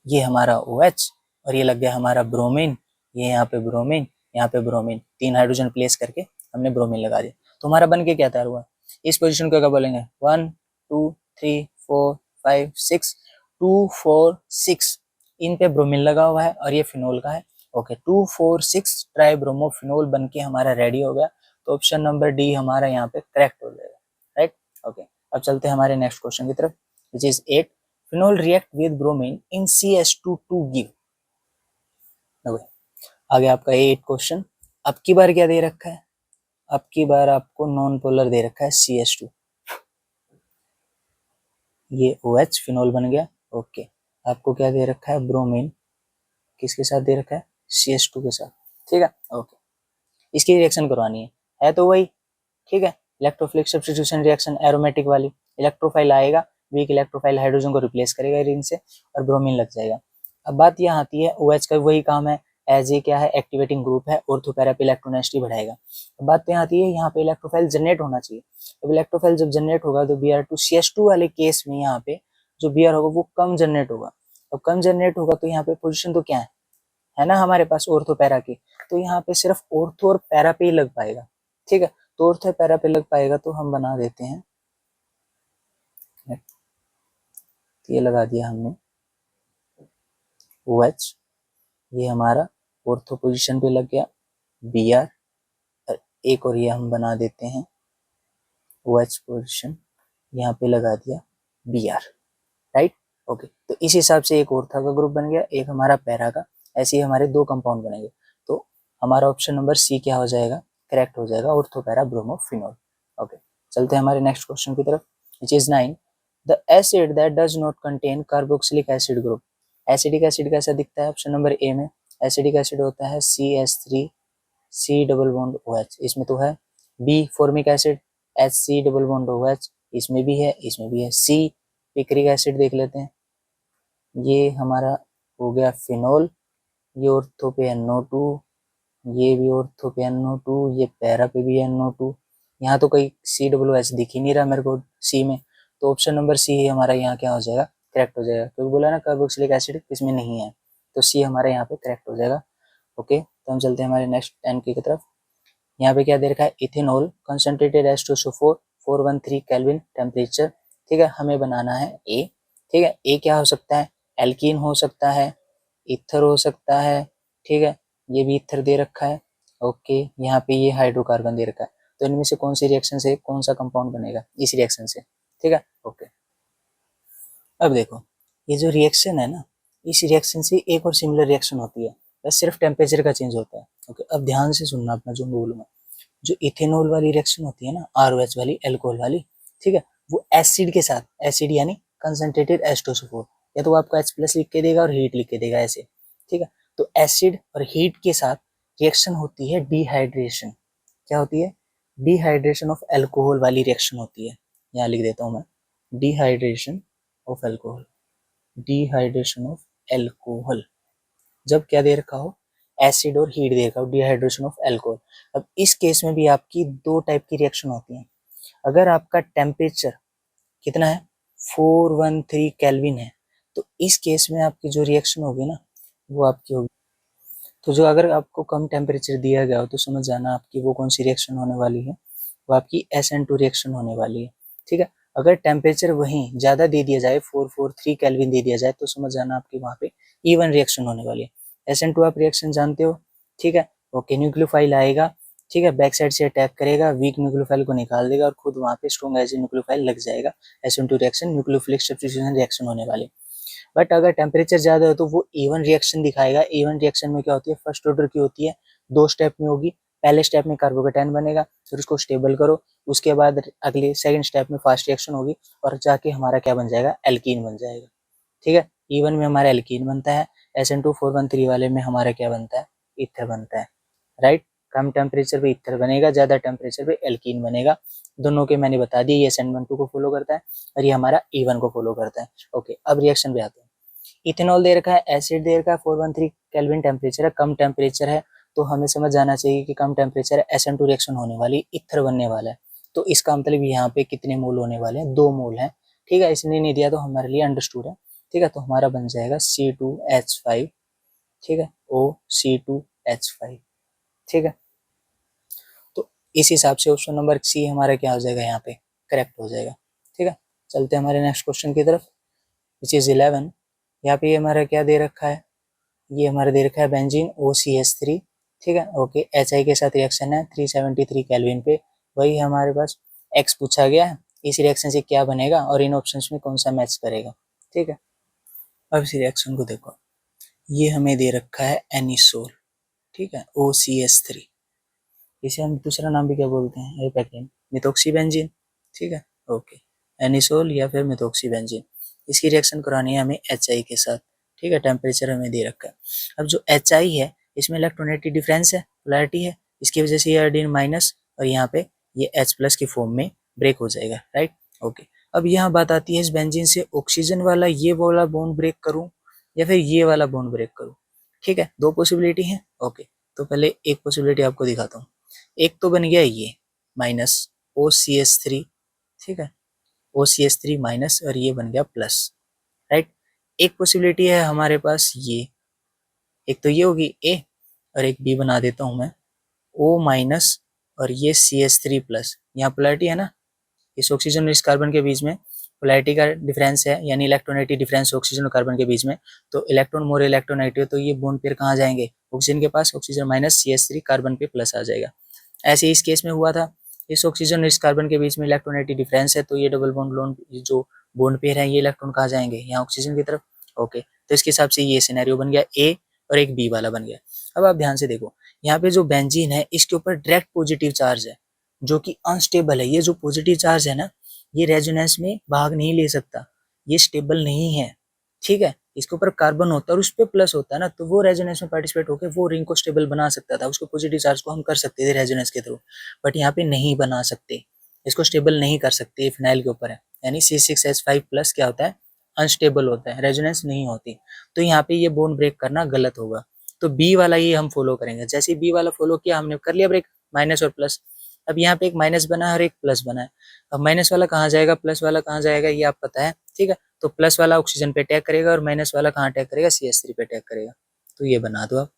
ये हमारा OH और ये लग गया हमारा ब्रोमीन, ये यहाँ पे ब्रोमीन, यहाँ पे ब्रोमीन, 3 हाइड्रोजन प्लेस करके हमने ब्रोमीन लगा दिया। तो हमारा बन के क्या तैयार हुआ, इस पोजीशन को क्या बोलेंगे, 1 2 3 4 5 6, 2 4 6 इन पे ब्रोमीन लगा हुआ है और ये फिनोल का है। ओके 2 4 6 ट्राई ब्रोमोफिनोल बन के हमारा रेडी हो गया। तो ऑप्शन नंबर डी हमारा यहाँ पे करेक्ट हो जाएगा, राइट। ओके अब चलते हैं हमारे नेक्स्ट क्वेश्चन की तरफ, which is 8, phenol react with bromine in CS2 to give। okay. आगे आपका 8 क्वेश्चन, अब की बार क्या दे रखा है, अब की बार आपको नॉन पोलर दे रखा है CS2, ये OH फिनोल बन गया। ओके आपको क्या दे रखा है, ब्रोमीन किसके साथ दे रखा है, CS2 के साथ, ठीक है। ओके इसकी रिएक्शन करवानी है तो वही, ठीक है, इलेक्ट्रोफिलिक सब्स्टिट्यूशन रिएक्शन एरोमेटिक वाली, इलेक्ट्रोफाइल आएगा, वीक इलेक्ट्रोफाइल हाइड्रोजन को रिप्लेस करेगा रिंग से और ब्रोमीन लग जाएगा। अब बात यहाँ आती है OH का वही काम है, एज ए क्या है, एक्टिवेटिंग ग्रुप है, ऑर्थो पैरा पे इलेक्ट्रोनेगेटिविटी बढ़ाएगा। अब बात यहाँ आती है, यहाँ पे इलेक्ट्रोफाइल जनरेट होना चाहिए। अब इलेक्ट्रोफाइल जब जनरेट होगा तो Br2CS2 वाले केस में यहाँ पे जो Br होगा वो कम जनरेट होगा। अब कम जनरेट होगा तो यहाँ पे पोजिशन तो क्या है ना हमारे पास ऑर्थो पैरा की, तो यहाँ पे सिर्फ ऑर्थो और पैरा पे ही लग पाएगा, ठीक है। तो ऑर्थो पैरा पे लग पाएगा तो हम बना देते हैं, ये लगा दिया हमने OH, ये हमारा ऑर्थो पोजीशन पे लग गया Br, और एक और ये हम बना देते हैं OH पोजीशन, यहाँ पे लगा दिया Br, राइट। ओके तो इस हिसाब से एक ऑर्थो का ग्रुप बन गया, एक हमारा पैरा का, ऐसे ही हमारे 2 कंपाउंड बनेंगे। तो हमारा ऑप्शन नंबर सी क्या हो जाएगा, करेक्ट हो जाएगा, ऑर्थो पैरा ब्रोमोफिनोल। ओके चलते हैं हमारे नेक्स्ट क्वेश्चन की तरफ, which is 9, the acid that does not contain carboxylic acid group. Acidic acid कैसा दिखता है, ऑप्शन नंबर ए में एसिडिक एसिड होता है CH3 C double bond OH, इसमें तो है। B formic acid HC double bond OH, इसमें भी है, इसमें भी है। सी पिक्रिक एसिड देख लेते हैं, ये हमारा हो गया फिनोल, ये ऑर्थो पे NO2, ये भी ऑर्थो पे NO2, ये पैरा पे भी NO2, यहाँ तो कोई COOH दिख ही नहीं रहा मेरे को सी में, तो ऑप्शन नंबर सी ही हमारा यहाँ क्या हो जाएगा, करेक्ट हो जाएगा, क्योंकि बोला ना कार्बोक्सिलिक एसिड इसमें नहीं है, तो सी हमारा यहाँ पे करेक्ट हो जाएगा। ओके तो हम चलते हैं हमारे नेक्स्ट 10 की तरफ, यहाँ पे क्या दे रखा है, ethanol concentrated H2SO4 413 kelvin temperature, ठीक है, हमें बनाना है ए, ठीक है। ए क्या हो सकता है, एल्कीन हो सकता है, ईथर हो सकता है, ठीक है, ये भी ईथर दे रखा है। ओके यहाँ पे ये हाइड्रोकार्बन दे रखा है, तो इनमें से कौन सी रिएक्शन से कौन सा कंपाउंड बनेगा, इस रिएक्शन से, ठीक है। ओके अब देखो ये जो रिएक्शन है ना, इस रिएक्शन से एक और सिमिलर रिएक्शन होती है, बस सिर्फ टेम्परेचर का चेंज होता है। ओके अब ध्यान से सुनना अपना जो बोलूंगा, जो इथेनॉल वाली रिएक्शन होती है ना, ROH वाली, अल्कोहल वाली, ठीक है, वो एसिड के साथ, एसिड यानी कंसंट्रेटेड H2SO4, या तो वो आपको H+ लिख के देगा और हीट लिख के देगा ऐसे, ठीक है। तो एसिड और हीट के साथ रिएक्शन होती है डिहाइड्रेशन, क्या होती है, डिहाइड्रेशन ऑफ अल्कोहल वाली रिएक्शन होती है, यहाँ लिख देता हूँ मैं, dehydration of alcohol, dehydration of alcohol, जब क्या दे रखा हो, एसिड और हीट दे रखा हो, डिहाइड्रेशन ऑफ एल्कोहल। अब इस केस में भी आपकी 2 टाइप की रिएक्शन होती है। अगर आपका टेम्परेचर कितना है, 413 केल्विन है, तो इस केस में आपकी जो रिएक्शन होगी ना, वो आपकी होगी, तो जो अगर आपको कम टेम्परेचर दिया गया हो तो समझ जाना आपकी वो कौन सी रिएक्शन होने वाली है, वो आपकी SN2 रिएक्शन होने वाली है, ठीक है। अगर टेम्परेचर वहीं ज़्यादा दे दिया जाए, 443 केल्विन दे दिया जाए, तो समझ जाना आपकी वहाँ पे इवन रिएक्शन होने वाली है। SN2 आप रिएक्शन जानते हो, ठीक है। ओके न्यूक्लियोफाइल आएगा, ठीक है, बैक साइड से अटैक करेगा, वीक न्यूक्लियोफाइल को निकाल देगा और खुद वहाँ पे स्ट्रॉन्ग एज न्यूक्लियोफाइल लग जाएगा। SN2 reaction nucleophilic substitution reaction होने वाली। बट अगर टेम्परेचर ज़्यादा हो तो वो इवन रिएक्शन दिखाएगा। इवन रिएक्शन में क्या होती है, फर्स्ट ऑर्डर की होती है, 2 स्टेप में होगी। पहले स्टेप में कार्बोकेटाइन बनेगा, फिर उसको स्टेबल करो, उसके बाद अगले सेकंड स्टेप में फास्ट रिएक्शन होगी और जाके हमारा क्या बन जाएगा, एल्कीन बन जाएगा, ठीक है। इवन में हमारा एल्कीन बनता है, SN2 413 वाले में हमारा क्या बनता है, ईथर बनता है, राइट। कम टेम्परेचर पे ईथर बनेगा, ज़्यादा टेम्परेचर पे एल्कीन बनेगा। दोनों के मैंने बता दिया, ये SN12 को फॉलो करता है और ये हमारा E1 को फॉलो करता है। ओके अब रिएक्शन पे आते हैं। इथेनॉल दे रखा है, एसिड दे रखा है, 413 केल्विन टेम्परेचर है, कम टेम्परेचर है, तो हमें समझ जाना चाहिए कि कम टेम्परेचर है, SN2 रिएक्शन होने वाली, ईथर बनने वाला है। तो इसका मतलब यहाँ पे कितने मोल होने वाले हैं, 2 मोल हैं। ठीक है, इसने नहीं दिया तो हमारे लिए अंडरस्टूड है। ठीक है, तो हमारा बन जाएगा C2H5। ठीक है, OC2H5। ठीक है, तो इस हिसाब से ऑप्शन नंबर सी हमारा क्या हो जाएगा, यहाँ पे करेक्ट हो जाएगा। ठीक है, चलते हैं हमारे नेक्स्ट क्वेश्चन की तरफ, विच इज 11। यहाँ पे हमारा क्या दे रखा है, ये हमारा दे रखा है बेंजीन OCH3। ठीक है, ओके, HI के साथ रिएक्शन है 373 केल्विन पे, वही हमारे पास एक्स पूछा गया है, इस रिएक्शन से क्या बनेगा और इन ऑप्शंस में कौन सा मैच करेगा। ठीक है, अब इस रिएक्शन को देखो, ये हमें दे रखा है एनिसोल। ठीक है, OCH3, इसे हम दूसरा नाम भी क्या बोलते हैं, एपेक्टिन, मिथोक्सीबेंजीन। ठीक है, ओके, एनिसोल या फिर मिथोक्सीबेंजीन, इसकी रिएक्शन करानी है हमें HI के साथ। ठीक है, टेम्परेचर हमें दे रखा है। अब जो HI है इसमें इलेक्ट्रोनेगेटिव डिफरेंस है, पोलैरिटी है, इसकी वजह से ये आयोडीन माइनस और यहाँ पे ये H+ की फॉर्म में ब्रेक हो जाएगा। राइट, ओके, अब यहाँ बात आती है इस बेंजीन से ऑक्सीजन वाला ये वाला बॉन्ड ब्रेक करूँ या फिर ये वाला बॉन्ड ब्रेक करूँ। ठीक है, 2 पॉसिबिलिटी है। ओके, तो पहले एक पॉसिबिलिटी आपको दिखाता हूँ। एक तो बन गया ये माइनस OCH3। ठीक है, OCH3 माइनस और ये बन गया प्लस। राइट, एक पॉसिबिलिटी है हमारे पास ये, एक तो ये होगी A और एक B बना देता हूं मैं, O माइनस और ये CH3 प्लस। यहाँ पोलैरिटी है ना, इस ऑक्सीजन और इस कार्बन के बीच में पोलैरिटी का डिफरेंस है, यानी इलेक्ट्रोनेगेटिव डिफरेंस ऑक्सीजन और कार्बन के बीच में। तो इलेक्ट्रॉन मोर इलेक्ट्रोनेगेटिव, तो ये बॉन्ड पेयर कहाँ जाएंगे, ऑक्सीजन के पास, ऑक्सीजन माइनस CH3 कार्बन पे प्लस आ जाएगा। ऐसे इस केस में हुआ था, इस ऑक्सीजन और इस कार्बन के बीच में इलेक्ट्रोनेगेटिव डिफरेंस है, तो ये डबल बॉन्ड लोन जो बॉन्ड पेयर है ये इलेक्ट्रॉन कहाँ जाएंगे, यहाँ ऑक्सीजन की तरफ। ओके, तो इसके हिसाब से ये सिनेरियो बन गया A और एक B वाला बन गया। अब आप ध्यान से देखो, यहाँ पे जो बेंजीन है इसके ऊपर डायरेक्ट पॉजिटिव चार्ज है जो कि अनस्टेबल है। ये जो पॉजिटिव चार्ज है ना, ये रेजोनेंस में भाग नहीं ले सकता, ये स्टेबल नहीं है। ठीक है, इसके ऊपर कार्बन होता है और उस पर प्लस होता है ना, तो वो रेजोनेंस में पार्टिसिपेट होकर वो रिंग को स्टेबल बना सकता था, उसको पॉजिटिव चार्ज को हम कर सकते थे रेजोनेंस के थ्रू, बट यहाँ पे नहीं बना सकते, इसको स्टेबल नहीं कर सकते, फिनाइल के ऊपर है, यानी C6H5 प्लस क्या होता है, अनस्टेबल होता है, रेजोनेंस नहीं होती, तो यहाँ पे ये बॉन्ड ब्रेक करना गलत होगा। तो बी वाला ये हम फॉलो करेंगे। जैसे बी वाला फॉलो किया हमने, कर लिया ब्रेक, माइनस और प्लस। अब यहाँ पे एक माइनस बना है और एक प्लस बना है, अब माइनस वाला कहाँ जाएगा, प्लस वाला कहाँ जाएगा, ये आप पता है। ठीक है, तो प्लस वाला ऑक्सीजन पे अटैक करेगा और माइनस वाला कहाँ अटैक करेगा, CH3 पे अटैक करेगा। तो ये बना दो आप,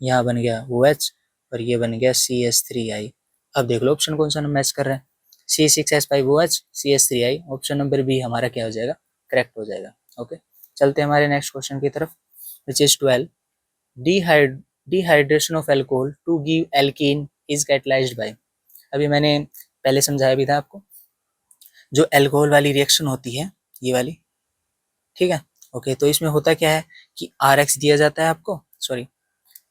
यहाँ बन गया OH और ये बन गया CH3I। अब देख लो ऑप्शन कौन सा मैच कर रहा है, C6H5OH CH3I, option number B हमारा क्या हो जाएगा, करेक्ट हो जाएगा। ओके, चलते हैं हमारे नेक्स्ट क्वेश्चन की तरफ, which is 12। Dehydration of alcohol to give alkene is catalysed by. अभी मैंने पहले समझाया भी था आपको, जो एल्कोहल वाली रिएक्शन होती है ये वाली, ठीक है, ओके, तो इसमें होता क्या है कि RX दिया जाता है आपको, सॉरी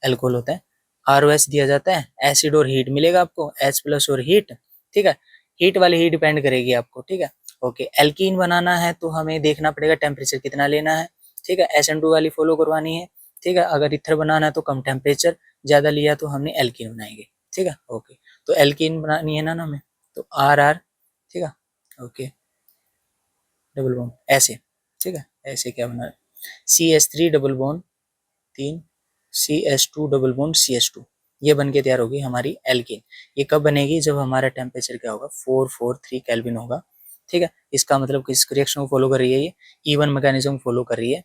एल्कोहल होता है, ROH दिया जाता है, एसिड और हीट मिलेगा आपको, H+ और हीट। ठीक है, हीट वाली ही डिपेंड करेगी आपको। ठीक है, ओके, एल्कीन बनाना है तो हमें देखना पड़ेगा टेम्परेचर कितना लेना है। ठीक है, SN2 वाली फॉलो करवानी है। ठीक है, अगर इथर बनाना है तो कम टेम्परेचर, ज्यादा लिया तो हमने एल्कीन बनाएंगे। ठीक है, ओके, तो एल्कीन बनानी है ना हमें, तो RR। ठीक है, ओके, डबल बॉन्ड ऐसे। ठीक है, ऐसे क्या बना है, CH3 double bond 3, CH2 double bond CH2, ये बन के तैयार होगी हमारी एल्कीन। ये कब बनेगी, जब हमारा टेम्परेचर क्या होगा, 443 केल्विन होगा। ठीक है, इसका मतलब किस रिएक्शन को फॉलो कर रही है, ये E1 मैकेनिज्म फॉलो कर रही है।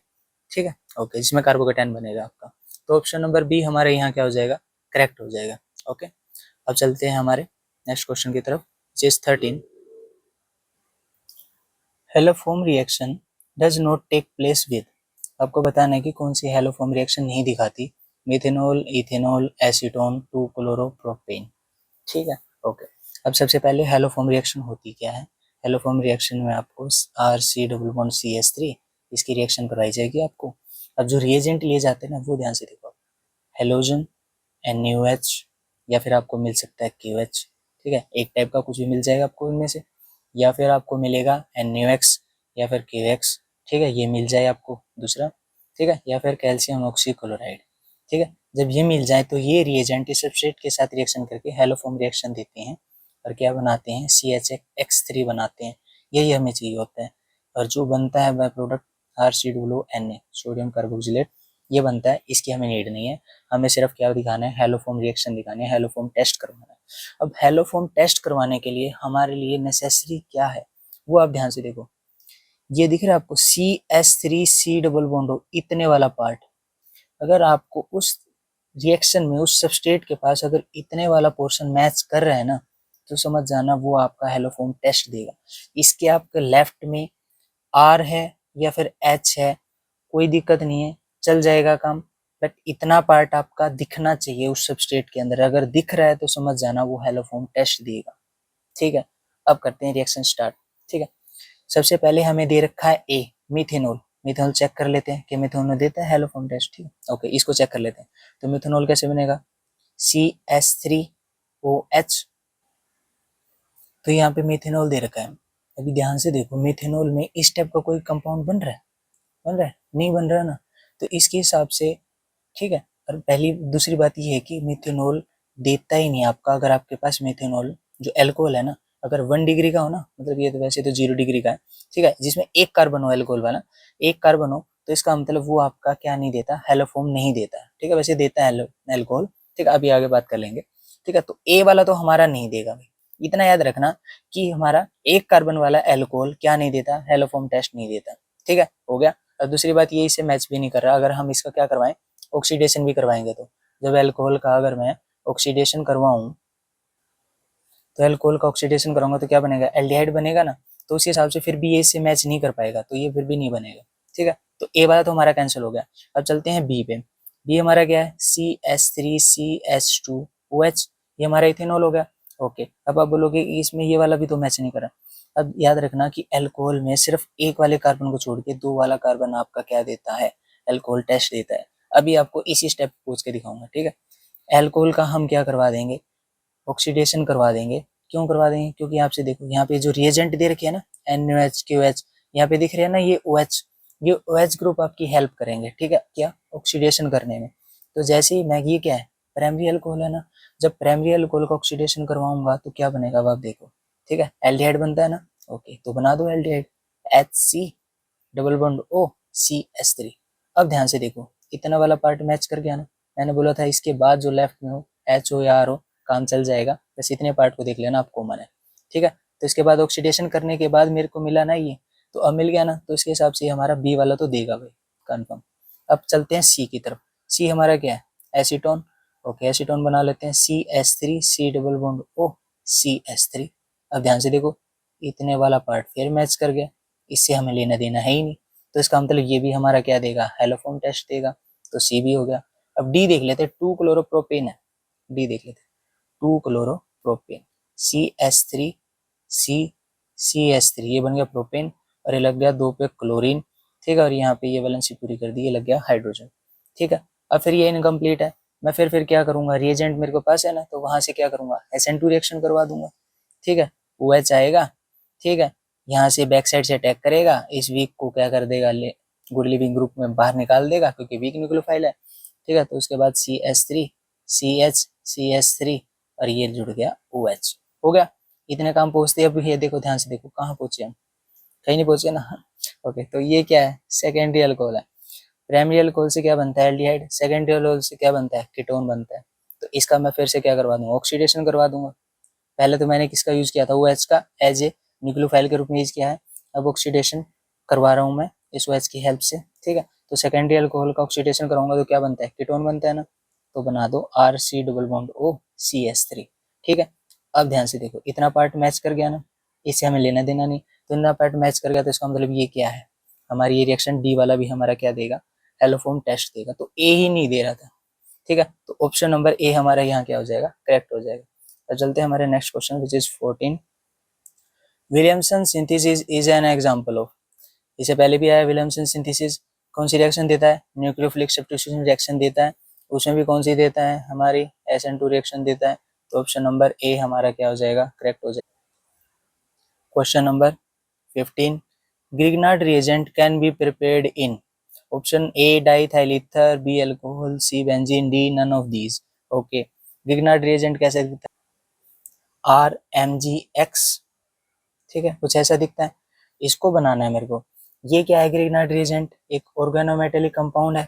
ठीक है, ओके, जिसमें कार्बोकेटाइन बनेगा आपका। तो ऑप्शन नंबर बी हमारे यहाँ क्या हो जाएगा, करेक्ट हो जाएगा। ओके, अब चलते हैं हमारे नेक्स्ट क्वेश्चन की तरफ, जिस 13। Haloform reaction does not take place with, आपको बताना है कि कौन सी हेलोफॉर्म रिएक्शन नहीं दिखाती, मिथेनॉल, इथेनॉल, एसीटोन, 2 क्लोरोप्रोपेन। ठीक है, ओके, अब सबसे पहले हेलोफॉर्म रिएक्शन होती क्या है। हेलोफॉर्म रिएक्शन में आपको RC डबल बॉन्ड CH3, इसकी रिएक्शन कराई जाएगी आपको। अब जो रिएजेंट लिए जाते हैं ना, वो ध्यान से देखो, हेलोजन, NaOH, या फिर आपको मिल सकता है KOH। ठीक है, एक टाइप का कुछ भी मिल जाएगा आपको इनमें से, या फिर आपको मिलेगा NaOX या फिर KOX। ठीक है, ये मिल जाए आपको दूसरा। ठीक है, या फिर कैल्शियम ऑक्सीक्लोराइड। ठीक है, जब ये मिल जाए तो ये रिएजेंट इस सबस्ट्रेट के साथ रिएक्शन करके हेलोफॉर्म रिएक्शन देते हैं और क्या बनाते हैं, CH3 बनाते हैं। यही हमें चाहिए होता है, और जो बनता है by product RCOONA, sodium carboxylate ये बनता है, इसकी हमें नीड नहीं है। हमें सिर्फ क्या दिखाना है, हेलोफॉर्म रिएक्शन दिखानी है, हेलोफॉर्म टेस्ट करवाना है। अब हेलोफॉर्म टेस्ट करवाने के लिए हमारे लिए नेसेसरी क्या है वो आप ध्यान से देखो। ये दिख रहा है आपको CH3C डबल बॉन्ड हो, इतने वाला पार्ट, अगर आपको उस रिएक्शन में उस सबस्ट्रेट के पास अगर इतने वाला पोर्शन मैच कर रहा है ना, तो समझ जाना वो आपका हेलोफॉर्म टेस्ट देगा। इसके आपके लेफ्ट में R है या फिर H है, कोई दिक्कत नहीं है, चल जाएगा काम। बट इतना पार्ट आपका दिखना चाहिए उस सबस्ट्रेट के अंदर, अगर दिख रहा है तो समझ जाना वो हेलोफॉर्म टेस्ट देगा। ठीक है, अब करते हैं रिएक्शन स्टार्ट। ठीक है, सबसे पहले हमें दे रखा है ए, मिथेनॉल। मिथेनॉल चेक कर लेते हैं कि मिथेनॉल देता है हेलोफॉर्म टेस्ट। ठीक है, ओके, इसको चेक कर लेते हैं। तो मिथेनॉल कैसे बनेगा, CH3OH। तो यहाँ पे मिथेनॉल दे रखा है। अभी ध्यान से देखो, मिथेनॉल में इस टाइप का कोई कंपाउंड बन रहा है, बन रहा है नहीं बन रहा ना, तो इसके हिसाब से ठीक है। और पहली दूसरी बात ये है कि मिथेनॉल देता ही नहीं आपका, अगर आपके पास मिथेनॉल जो अल्कोहल है ना, अगर 1 डिग्री का हो ना, मतलब ये तो वैसे तो 0 डिग्री का है, ठीक है, जिसमें एक कार्बन हो अल्कोहल वाला, एक कार्बन हो, तो इसका मतलब वो आपका क्या नहीं देता, हेलोफॉर्म नहीं देता है। ठीक है, वैसे देता है अल्कोहल। ठीक है, अभी आगे बात कर लेंगे। ठीक है, तो ए वाला तो हमारा नहीं देगा भाई, इतना याद रखना कि हमारा एक कार्बन वाला अल्कोहल क्या नहीं देता, हेलोफॉर्म टेस्ट नहीं देता। ठीक है, हो गया। और दूसरी बात ये इससे मैच भी नहीं कर रहा, अगर हम इसका क्या करवाएं, ऑक्सीडेशन भी करवाएंगे, तो जब अल्कोहल का अगर मैं ऑक्सीडेशन करवाऊं, तो अल्कोहल का ऑक्सीडेशन कराऊंगा तो क्या बनेगा, एल्डिहाइड बनेगा ना, तो उस हिसाब से फिर भी ये इससे मैच नहीं कर पाएगा, तो ये फिर भी नहीं बनेगा। ठीक है, तो ए वाला तो हमारा कैंसिल हो गया। अब चलते हैं बी पे। बी हमारा क्या है, CH3CH2OH, ये हमारा इथेनॉल हो गया। ओके, अब आप बोलोगे इसमें ये वाला भी तो मैच नहीं करा। अब याद रखना कि अल्कोहल में सिर्फ एक वाले कार्बन को छोड़ के दो वाला कार्बन आपका क्या देता है, अल्कोहल टेस्ट देता है। अभी आपको इसी स्टेप पूछ के दिखाऊंगा। ठीक है, अल्कोहल का हम क्या करवा देंगे, ऑक्सीडेशन करवा देंगे। क्यों करवा देंगे, क्योंकि यहाँ से देखो, यहाँ पे जो रिएजेंट दे रखे है ना, NaOH QH, यहाँ पे दिख रहे हैं ना ये OH, ये OH ग्रुप आपकी हेल्प करेंगे। ठीक है, क्या ऑक्सीडेशन करने में। तो जैसे ही मैं, ये क्या है, प्राइमरी अल्कोहल है ना, जब प्राइमरी अल्कोहल का ऑक्सीडेशन करवाऊंगा तो क्या बनेगा, अब आप देखो। ठीक है, एल्डिहाइड बनता है ना, ओके, तो बना दो aldehyde, HC double bond O CH3। अब ध्यान से देखो, इतना वाला पार्ट मैच कर गया ना, मैंने बोला था इसके बाद जो लेफ्ट में हो, H हो या R हो, काम चल जाएगा। बस इतने पार्ट को देख लेना, आप कॉमन है। ठीक है, तो इसके बाद ऑक्सीडेशन करने के बाद मेरे को मिला ना ये, तो अब मिल गया ना, तो इसके हिसाब से हमारा बी वाला तो देगा भाई, कंफर्म। अब चलते हैं सी की तरफ। सी हमारा क्या है, एसीटोन। ओके, एसीटोन बना लेते हैं, CH3C double bond O CH3। अब ध्यान से देखो, इतने वाला पार्ट फिर मैच कर गया, इससे हमें लेना देना है ही नहीं, तो इसका मतलब ये भी हमारा क्या देगा, हेलोफॉर्म टेस्ट देगा, तो सी भी हो गया। अब डी देख लेते हैं, 2 क्लोरोप्रोपेन है, डी देख लेते हैं, 2 क्लोरोप्रोपेन, CH3C, ये बन गया प्रोपेन, और ये लग गया 2 पे क्लोरीन। ठीक है, और यहाँ पे ये वैलेंसी पूरी कर दी, ये लग गया हाइड्रोजन। ठीक है, अब फिर ये इनकम्प्लीट है, मैं फिर क्या करूंगा, रिएजेंट मेरे को पास है ना, तो वहां से क्या करूंगा, SN2 रिएक्शन करवा दूंगा। ठीक है, OH आएगा। ठीक है, यहाँ से बैक साइड से अटैक करेगा, इस वीक को क्या कर देगा, गुड लिविंग ग्रुप में बाहर निकाल देगा, क्योंकि वीक न्यूक्लियोफाइल है। ठीक है, तो उसके बाद CH3 और ये जुड़ गया OH, हो गया। इतने काम पहुंचते, अब ये देखो ध्यान से देखो, कहाँ पहुंचे हम, कहीं नहीं पहुंचे ना। ओके, तो ये क्या है, सेकेंडरी अल्कोहल है। प्राइमरी अल्कोहल से क्या बनता है, एल्डिहाइड, सेकेंडरी अल्कोहल से क्या बनता है, कीटोन बनता है। तो इसका मैं फिर से क्या करवा दूंगा, ऑक्सीडेशन करवा दूंगा। पहले तो मैंने किसका यूज किया था, OH का एज ए न्यूक्लियोफाइल के रूप में यूज किया है, अब ऑक्सीडेशन करवा रहा हूँ मैं इस OH की हेल्प से। ठीक है, तो सेकेंडरी अल्कोहल का ऑक्सीडेशन कराऊंगा तो क्या बनता है, कीटोन बनता है ना, तो बना दो RC double bond O CH3। ठीक है, अब ध्यान से देखो, इतना पार्ट मैच कर गया ना, इससे हमें लेना देना नहीं, तो इतना पार्ट मैच कर गया, तो इसका मतलब ये क्या है, हमारी ये रिएक्शन डी वाला भी हमारा क्या देगा, हेलोफॉर्म टेस्ट देगा, तो ए ही नहीं दे रहा था। ठीक है, तो ऑप्शन नंबर ए हमारा यहाँ क्या हो जाएगा, करेक्ट हो जाएगा। तो चलते हैं हमारे next question which is 14। Williamson synthesis is an example of, इससे पहले भी आया विलियमसन सिंथेसिस, कौन सी रिएक्शन देता है, न्यूक्लियोफिलिक सब्स्टिट्यूशन रिएक्शन देता है, उसमें भी कौन सी देता है, हमारी SN2 रिएक्शन देता है, तो ऑप्शन नंबर ए हमारा क्या हो जाएगा, करेक्ट हो जाएगा। Question number 15, Grignard reagent can be prepared in, option a diethyl b alcohol, c benzene, d none of these. Okay, Grignard reagent कैसे दिखता है, RMgX। ठीक है, कुछ ऐसा दिखता है, इसको बनाना है मेरे को। ये क्या है, ग्रिग्नार्ड रिएजेंट एक ऑर्गेनोमेटेलिक कंपाउंड है।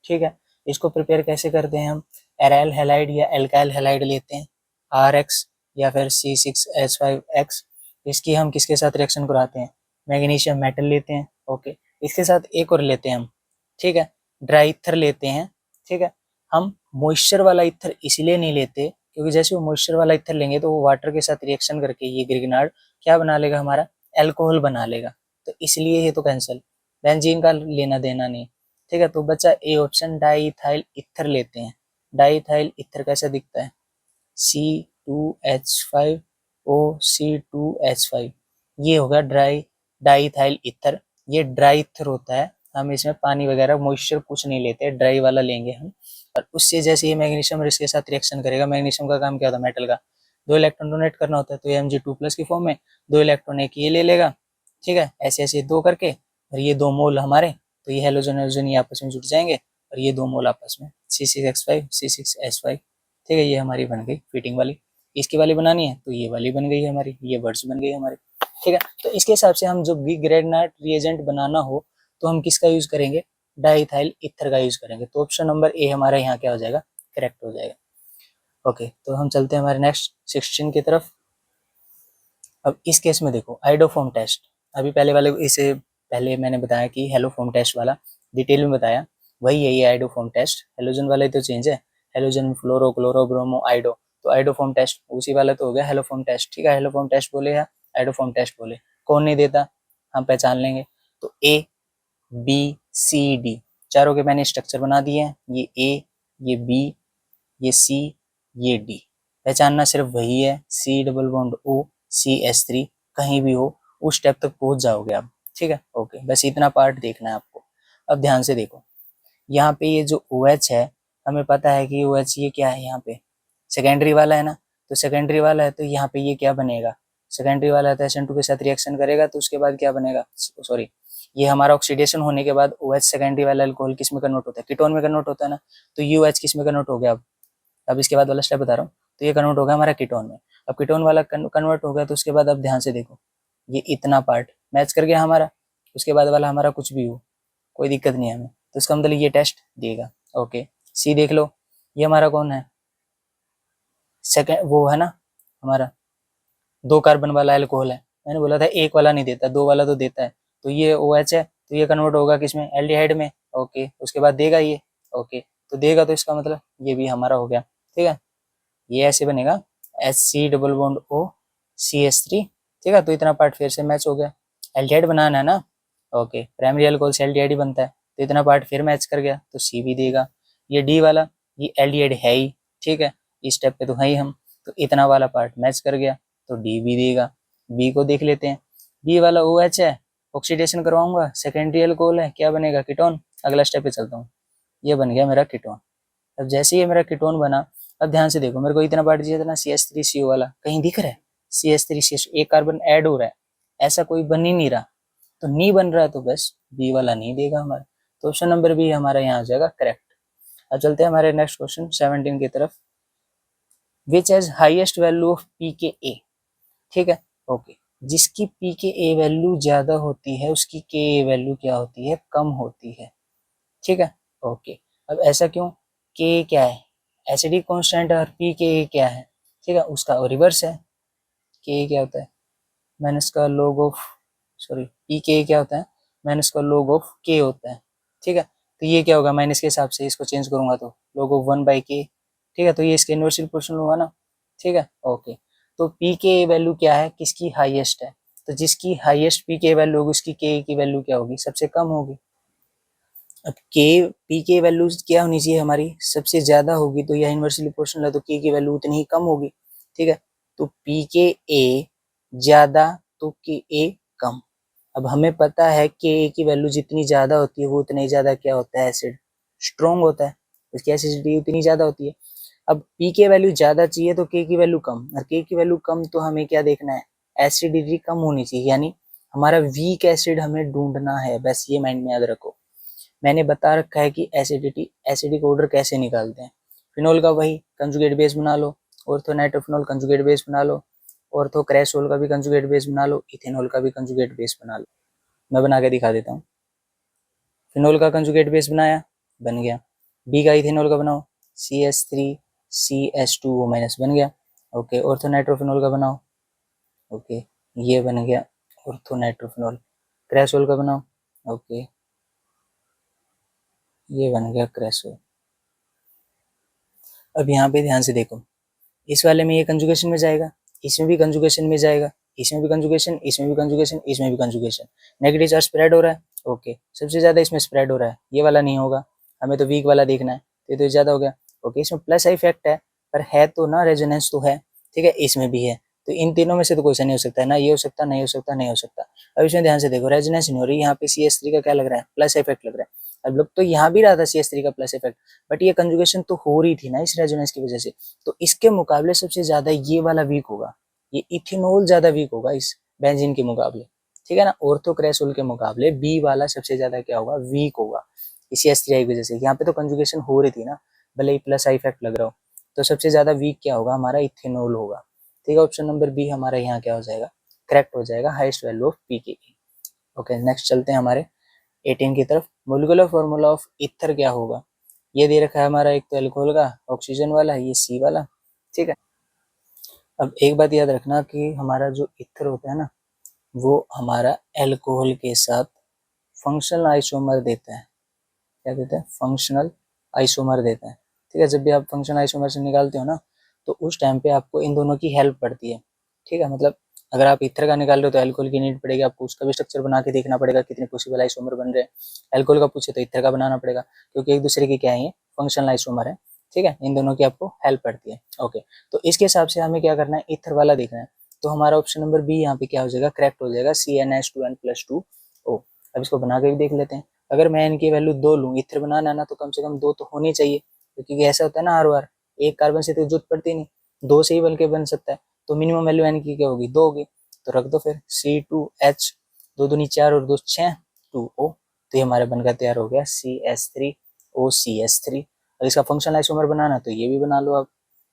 ठीक है। इसको प्रिपेयर कैसे करते हैं हम, एराइल हैलाइड या एल्काइल हैलाइड लेते हैं RX या फिर C6H5X। इसकी हम किसके साथ रिएक्शन कराते हैं, मैग्नीशियम मेटल लेते हैं। ओके, इसके साथ एक और लेते हैं हम, ठीक है, ड्राई ईथर लेते हैं। ठीक है, हम मॉइस्चर वाला ईथर इसलिए नहीं लेते क्योंकि जैसे वो मॉइस्चर वाला ईथर लेंगे तो वो वाटर के साथ रिएक्शन करके ये ग्रिगनार्ड क्या बना लेगा, हमारा एल्कोहल बना लेगा, तो इसलिए ये तो कैंसिल, बेंजीन का लेना देना नहीं। ठीक है, तो बच्चा ए ऑप्शन, डाईथाइल ईथर लेते हैं। डाईथाइल ईथर कैसा दिखता है, C2H5O, ये होगा डाईथाइल ईथर। ये ड्राई ईथर होता है, हम इसमें पानी वगैरह मॉइस्चर कुछ नहीं लेते, ड्राई वाला लेंगे हम। और उससे जैसे ये मैग्नीशियम इसके साथ रिएक्शन करेगा, मैग्नीशियम का काम क्या होता है, मेटल का 2 इलेक्ट्रॉन डोनेट करना होता है, तो Mg2+ की फॉर्म में 2 इलेक्ट्रॉन एक ये ले लेगा। ठीक है, ऐसे ऐसे 2 करके, और ये 2 मोल हमारे, तो ये हेलोजन हेलोजन ये आपस में जुड़ जाएंगे और ये 2 मोल आपस में C6H5 C6H5। ठीक है, ये हमारी बन गई फिटिंग वाली। इसकी वाली बनानी है तो ये वाली बन गई हमारी, ये वर्ड्स बन गई हमारी। ठीक है, तो इसके हिसाब से हम जो भी ग्रेगनार्ड रिएजेंट बनाना हो तो हम किसका यूज करेंगे, डाईथाइल ईथर का यूज करेंगे। तो ऑप्शन नंबर ए हमारा यहाँ क्या हो जाएगा, करेक्ट हो जाएगा। ओके, तो हम चलते हैं हमारे नेक्स्ट 16 की तरफ। अब इस केस में देखो आइडोफॉर्म टेस्ट, अभी पहले वाले इसे पहले मैंने बताया कि हेलोफॉर्म टेस्ट वाला डिटेल में बताया, वही है ये आइडोफॉर्म टेस्ट। हेलोजन वाला तो चेंज है, हेलोजन फ्लोरो क्लोरो ब्रोमो आइडो, तो आइडोफॉर्म टेस्ट उसी वाला तो हो गया हेलोफॉर्म टेस्ट। ठीक है, हेलोफॉर्म टेस्ट बोले या आइडोफॉर्म टेस्ट बोले, कौन नहीं देता, हम पहचान लेंगे। तो ABCD चारों के मैंने स्ट्रक्चर बना दिए हैं, ये A, ये B, ये C, ये D। पहचानना सिर्फ वही है, C+O, CH3 कहीं भी हो उस स्टेप तक पहुंच जाओगे आप। ठीक है, ओके, बस इतना पार्ट देखना है आपको। अब ध्यान से देखो, यहाँ पे ये जो OH है, हमें पता है कि OH ये क्या है, यहाँ पे सेकेंडरी वाला है ना, तो सेकेंडरी वाला है तो यहाँ पे ये क्या बनेगा, सेकेंडरी वाला है तो SN2 के साथ रिएक्शन करेगा तो उसके बाद क्या बनेगा, सॉरी, ये हमारा ऑक्सीडेशन होने के बाद OH सेकेंडरी वाला अल्कोहल किस में कन्वर्ट होता है, कीटोन में कन्वर्ट होता है ना, तो UH किस में कन्वर्ट हो गया। अब इसके बाद वाला स्टेप बता रहा हूँ, तो ये कन्वर्ट होगा हमारा कीटोन में। अब कीटोन वाला कन्वर्ट हो गया तो उसके बाद अब ध्यान से देखो, ये इतना पार्ट मैच कर गया हमारा, उसके बाद वाला हमारा कुछ भी हो कोई दिक्कत नहीं है हमें, तो इसका मतलब ये टेस्ट देगा। ओके, सी देख लो, ये हमारा कौन है, सेकेंड वो है ना हमारा 2 कार्बन वाला एल्कोहल है, मैंने बोला था एक वाला नहीं देता, 2 वाला तो देता है। तो ये OH है तो ये कन्वर्ट होगा किसमें, एल्डिहाइड में। ओके, उसके बाद देगा ये, ओके, तो देगा तो इसका मतलब ये भी हमारा हो गया। ठीक है, ये ऐसे बनेगा HC+O CH3। ठीक है, तो इतना पार्ट फिर से मैच हो गया, एल्डिहाइड बनाना है ना। ओके, प्राइमरी अल्कोहल से एल्डिहाइड ही बनता है, तो इतना पार्ट फिर मैच कर गया तो C भी देगा। ये D वाला, ये एल्डिहाइड है ही, ठीक है, इस स्टेप पे तो है ही हम, तो इतना वाला पार्ट मैच कर गया तो D भी देगा। B को देख लेते हैं, B वाला OH है, ऑक्सीडेशन करवाऊंगा, सेकेंडरी अल्कोहल है, क्या बनेगा, कीटोन। अगला स्टेप पे चलता हूँ, ये बन गया मेरा कीटोन। अब जैसे ही मेरा कीटोन बना, अब ध्यान से देखो, मेरे को इतना पार्ट चाहिए था ना CH3CO वाला, कहीं दिख रहा है CH3CH, एक कार्बन ऐड हो रहा है, ऐसा कोई बन ही नहीं रहा, तो नहीं बन रहा है तो बस बी वाला नहीं देगा हमारा, तो ऑप्शन नंबर बी हमारा यहाँ आ जाएगा करेक्ट। अब चलते हैं हमारे नेक्स्ट क्वेश्चन 17 की तरफ। Which has highest value of pKa। ठीक है, ओके, जिसकी pKa वैल्यू ज्यादा होती है उसकी Ka वैल्यू क्या होती है, कम होती है। ठीक है, ओके, अब ऐसा क्यों, Ka क्या है, एसिडिक कांस्टेंट, और pKa क्या है, ठीक है, उसका रिवर्स है। Ka क्या होता है, मैंने इसका log ऑफ, सॉरी, pKa क्या होता है, मैंने इसका log ऑफ K होता है। ठीक है, तो ये क्या होगा, माइनस के हिसाब से इसको चेंज करूंगा तो log ऑफ 1/K। ठीक है, तो ये इसके इनवर्स प्रोपोर्शनल होगा ना। ठीक है, ओके, तो pKa वैल्यू क्या है, किसकी हाईएस्ट है, तो जिसकी हाईएस्ट pKa वैल्यू होगी उसकी Ka की वैल्यू क्या होगी, सबसे कम होगी। अब pKa वैल्यू क्या होनी चाहिए हमारी, सबसे ज्यादा होगी, तो यह इनवर्सली प्रोपोर्शनल है तो K की वैल्यू उतनी ही कम होगी। ठीक है, तो pKa ज्यादा तो Ka कम। अब हमें पता है Ka की वैल्यू जितनी ज्यादा होती है वो उतना ही ज्यादा क्या होता है, एसिड स्ट्रॉन्ग होता है, उसकी एसिडिटी उतनी ज्यादा होती है। अब P वैल्यू ज्यादा चाहिए तो K की वैल्यू कम, और K की वैल्यू कम तो हमें क्या देखना है, एसिडिटी कम होनी चाहिए, यानी हमारा वीक एसिड हमें ढूंढना है, बस ये माइंड में याद रखो। मैंने बता रखा है कि एसिडिटी एसिडिक ऑर्डर कैसे निकालते हैं, फिनोल का वही कंजुगेट बेस बना लो, ऑर्थो नाइट्रोफिनोल कंजुगेट बेस बना लो, ऑर्थो क्रेसोल का भी कंजुगेट बेस बना लो, इथेनॉल का भी कंजुगेट बेस बना लो। मैं बना के दिखा देता हूँ। फिनोल का कंजुगेट बेस बनाया, बन गया, बी का इथेनॉल का बनाओ, CH3CH2O माइनस बन गया। ओके, ऑर्थोनाइट्रोफिनॉल का बनाओ। ओके, ये बन गया ऑर्थोनाइट्रोफिनॉल। क्रेसोल का बनाओ। ओके, ये बन गया क्रेसोल। अब यहाँ पे ध्यान से देखो, इस वाले में ये कंजुगेशन में जाएगा, इसमें भी कंजुगेशन में जाएगा, इसमें भी कंजुगेशन, इसमें भी कंजुगेशन, इसमें भी कंजुगेशन। नेगेटिव चार्ज स्प्रेड हो रहा है। ओके, सबसे ज़्यादा इसमें स्प्रेड हो रहा है, ये वाला नहीं होगा, हमें तो वीक वाला देखना है, तो ज़्यादा हो गया। ओके, इसमें प्लस इफेक्ट है, पर है तो ना, रेजोनेंस तो है, ठीक है, इसमें भी है, तो इन तीनों में से तो क्वेश्चन नहीं हो सकता है, ना ये हो सकता, नहीं हो सकता, नहीं हो सकता। अब इसमें ध्यान से देखो, रेजोनेंस नहीं हो रही, यहाँ पे CH3 का क्या लग रहा है, प्लस इफेक्ट लग रहा है। अब लोग तो यहाँ भी रहा था CH3 का प्लस इफेक्ट, बट ये कंजुगेशन तो हो रही थी ना इस रेजोनेंस की वजह से, तो इसके मुकाबले सबसे ज्यादा ये वाला वीक होगा, ये इथेनॉल ज्यादा वीक होगा इस बेंजीन के मुकाबले, ठीक है ना। ऑर्थोक्रेसोल के मुकाबले बी वाला सबसे ज्यादा क्या होगा, वीक होगा, इसी एस3 की वजह से। यहाँ पे तो कंजुगेशन हो रही थी ना, भले ही प्लस आई इफेक्ट लग रहा हो, तो सबसे ज्यादा वीक क्या होगा हमारा, इथेनॉल होगा, ठीक है। ऑप्शन नंबर बी हमारा यहाँ क्या हो जाएगा, करेक्ट हो जाएगा, हाईएस्ट वैल्यू ऑफ पी के। ओके, नेक्स्ट चलते हैं हमारे 18 की तरफ। मोलिकुलर फॉर्मूला ऑफ ईथर क्या होगा, ये दे रखा है हमारा, एक तो अल्कोहल का, ऑक्सीजन वाला, ये सी वाला, ठीक है। अब एक बात याद रखना कि हमारा जो ईथर होता है ना, वो हमारा अल्कोहल के साथ फंक्शनल आइसोमर देता है। क्या देता है, फंक्शनल आइसोमर देता है, ठीक है। जब भी आप फंक्शनल आइसोमर से निकालते हो ना, तो उस टाइम पे आपको इन दोनों की हेल्प पड़ती है, ठीक है। मतलब अगर आप ईथर का निकाल रहे हो तो अल्कोहल की नीड पड़ेगी, आपको उसका भी स्ट्रक्चर बना के देखना पड़ेगा कितने पॉसिबल आइसोमर बन रहे हैं। अल्कोहल का पूछे तो ईथर का बनाना पड़ेगा, क्योंकि एक दूसरे की क्या है, ये फंक्शनल आइसोमर है, ठीक है। इन दोनों की आपको हेल्प पड़ती है। ओके, तो इसके हिसाब से हमें क्या करना है, ईथर वाला देखना है, तो हमारा ऑप्शन नंबर बी यहाँ पे क्या हो जाएगा, करेक्ट हो जाएगा, CnH2n+2O। अब इसको बना के भी देख लेते हैं। अगर मैं इनकी वैल्यू 2 लूँ, ईथर बनाना है ना, तो कम से कम 2 तो होनी चाहिए, क्योंकि ऐसा होता है ना, हर बार एक कार्बन से तो जरूरत पड़ती नहीं, 2 से ही बल्कि बन सकता है, तो मिनिमम वैल्यू एन की क्या होगी, 2 होगी, तो रख दो फिर C2H, 2 दूनी 4 और 2 6, 2O, तो ये हमारे बनकर तैयार हो गया CH3OCH3। अब इसका फंक्शनल आइसोमर बनाना तो ये भी बना लो आप,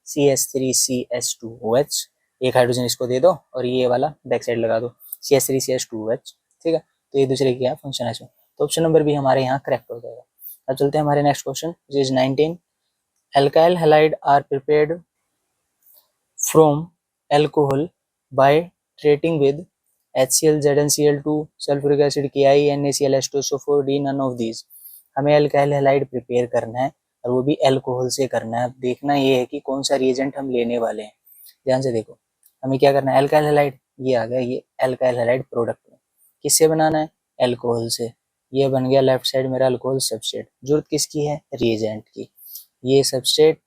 CH3CH2OH, एक हाइड्रोजन इसको दे दो और ये वाला बैक साइड लगा दो, CH3CH2OH, ठीक है। तो ये दूसरे क्या है, फंक्शनल आइसोमर, तो ऑप्शन नंबर भी हमारे यहाँ करेक्ट हो जाएगा। अब चलते हैं हमारे next question, which is 19। Alkyl halide are prepared from alcohol by treating with HCl, ZnCl2, sulphuric acid, Ki, NaCl, H2SO4, D, none of these. हमें एल्काइल हैलाइड प्रिपेयर करना है, और वो भी एल्कोहल से करना है। अब देखना ये है कि कौन सा रिएजेंट हम लेने वाले हैं, ध्यान से देखो। हमें क्या करना है, एल्काइल हैलाइड, ये आ गया, ये एल्काइल हैलाइड प्रोडक्ट में किससे बनाना है, एल्कोहल से। ये बन गया लेफ्ट साइड मेरा अल्कोहल सबस्ट्रेट, जरूरत किसकी है, रिएजेंट की, ये सबस्ट्रेट,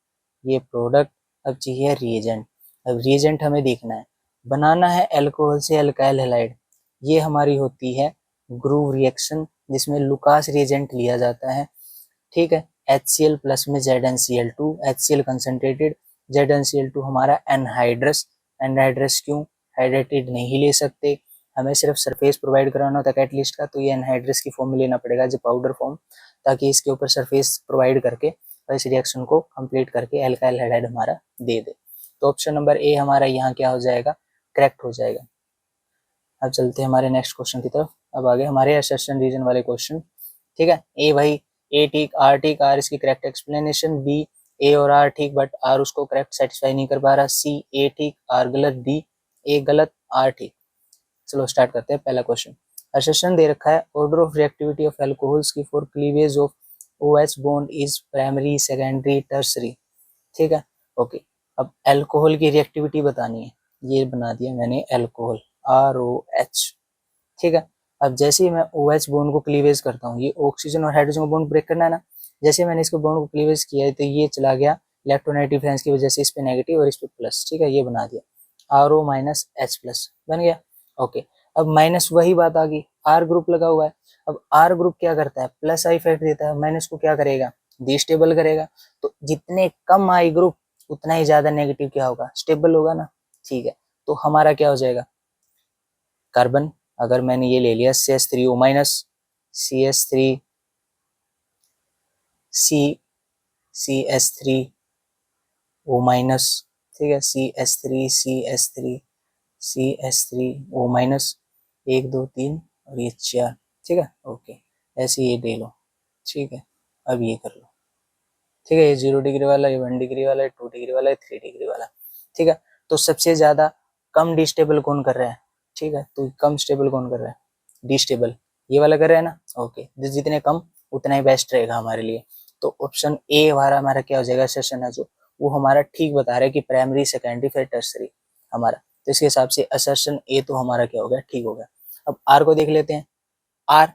ये प्रोडक्ट, अब चाहिए रिएजेंट। अब रिएजेंट हमें देखना है, बनाना है एल्कोहल से एल्काइल हैलाइड, ये हमारी होती है ग्रूव रिएक्शन, जिसमें लुकास रिएजेंट लिया जाता है, ठीक है। HCl प्लस में ZnCl2, HCl कंसनट्रेटेड, ZnCl2 हमारा एनहाइड्रस, एनहाइड्रस क्यों, हाइड्रेटेड नहीं ले सकते, हमें सिर्फ सरफेस प्रोवाइड कराना होता है कैटलिस्ट का, तो ये एनहाइड्रस की फॉर्म में लेना पड़ेगा जो पाउडर फॉर्म, ताकि इसके ऊपर सरफेस प्रोवाइड करके और इस रिएक्शन को कंप्लीट करके एल्काइल हाइड्राइड हमारा दे दे। तो ऑप्शन नंबर ए हमारा यहाँ क्या हो जाएगा, करेक्ट हो जाएगा। अब चलते हैं हमारे नेक्स्ट क्वेश्चन की तरफ। अब आगे हमारे असर्शन रीजन वाले क्वेश्चन, ठीक है। ए भाई, ए ठीक, आर ठीक, आर इसकी करेक्ट एक्सप्लेनेशन, बी ए और आर ठीक बट आर उसको करेक्ट सेटिस्फाई नहीं कर पा रहा, सी ए ठीक, आर गलत, डी ए गलत, आर ठीक। चलो स्टार्ट करते हैं पहला क्वेश्चन। असर्शन दे रखा है, order of reactivity of alcohols की for cleavage of OH bond is primary, secondary, tertiary, ठीक है। ओके, अब एल्कोहल की रिएक्टिविटी बतानी है, ये बना दिया मैंने एल्कोहल, ROH, ठीक है। अब जैसे ही मैं OH बॉन्ड को क्लीवेज करता हूँ, ये ऑक्सीजन और हाइड्रोजन को बॉन्ड ब्रेक करना है ना, जैसे मैंने इसको बॉन्ड को क्लीवेज किया है, तो ये चला गया इलेक्ट्रोनेगेटिव डिफरेंस की वजह से इस पे नेगेटिव और इस पे प्लस, ठीक है, ये बना दिया RO माइनस H प्लस बन गया। ओके, अब माइनस वही बात आ गई, R ग्रुप लगा हुआ है, अब R ग्रुप क्या करता है, प्लस आई इफेक्ट देता है, माइनस को क्या करेगा, डिस्टेबल करेगा, तो जितने कम आई ग्रुप उतना ही ज्यादा नेगेटिव क्या होगा, स्टेबल होगा ना, ठीक है। तो हमारा क्या हो जाएगा, कार्बन, अगर मैंने ये ले लिया CH3O minus, CH3 C CH3O minus, ठीक है, CH3 माइनस, 1 2 3 और ये 4, ठीक है। ओके, ऐसे ये ले लो, ठीक है। अब ये कर लो, ठीक है, ये 0 डिग्री वाला, ये 1 डिग्री वाला, ये 2 डिग्री वाला, ये 3 डिग्री वाला। ठीक है, तो सबसे ज्यादा कम डिस्टेबल कौन कर रहा है? ठीक है, तो कम स्टेबल कौन कर रहा है? डिस्टेबल ये वाला कर रहा है ना। ओके, जितने कम उतना ही बेस्ट रहेगा हमारे लिए। तो ऑप्शन ए हमारा क्या हो जाएगा? सेशन है जो वो हमारा ठीक बता रहा है कि प्राइमरी, सेकेंडरी, फिर टर्सरी हमारा। तो इसके हिसाब से असर्शन ए तो हमारा क्या हो गया? ठीक हो गया। अब आर को देख लेते हैं। R,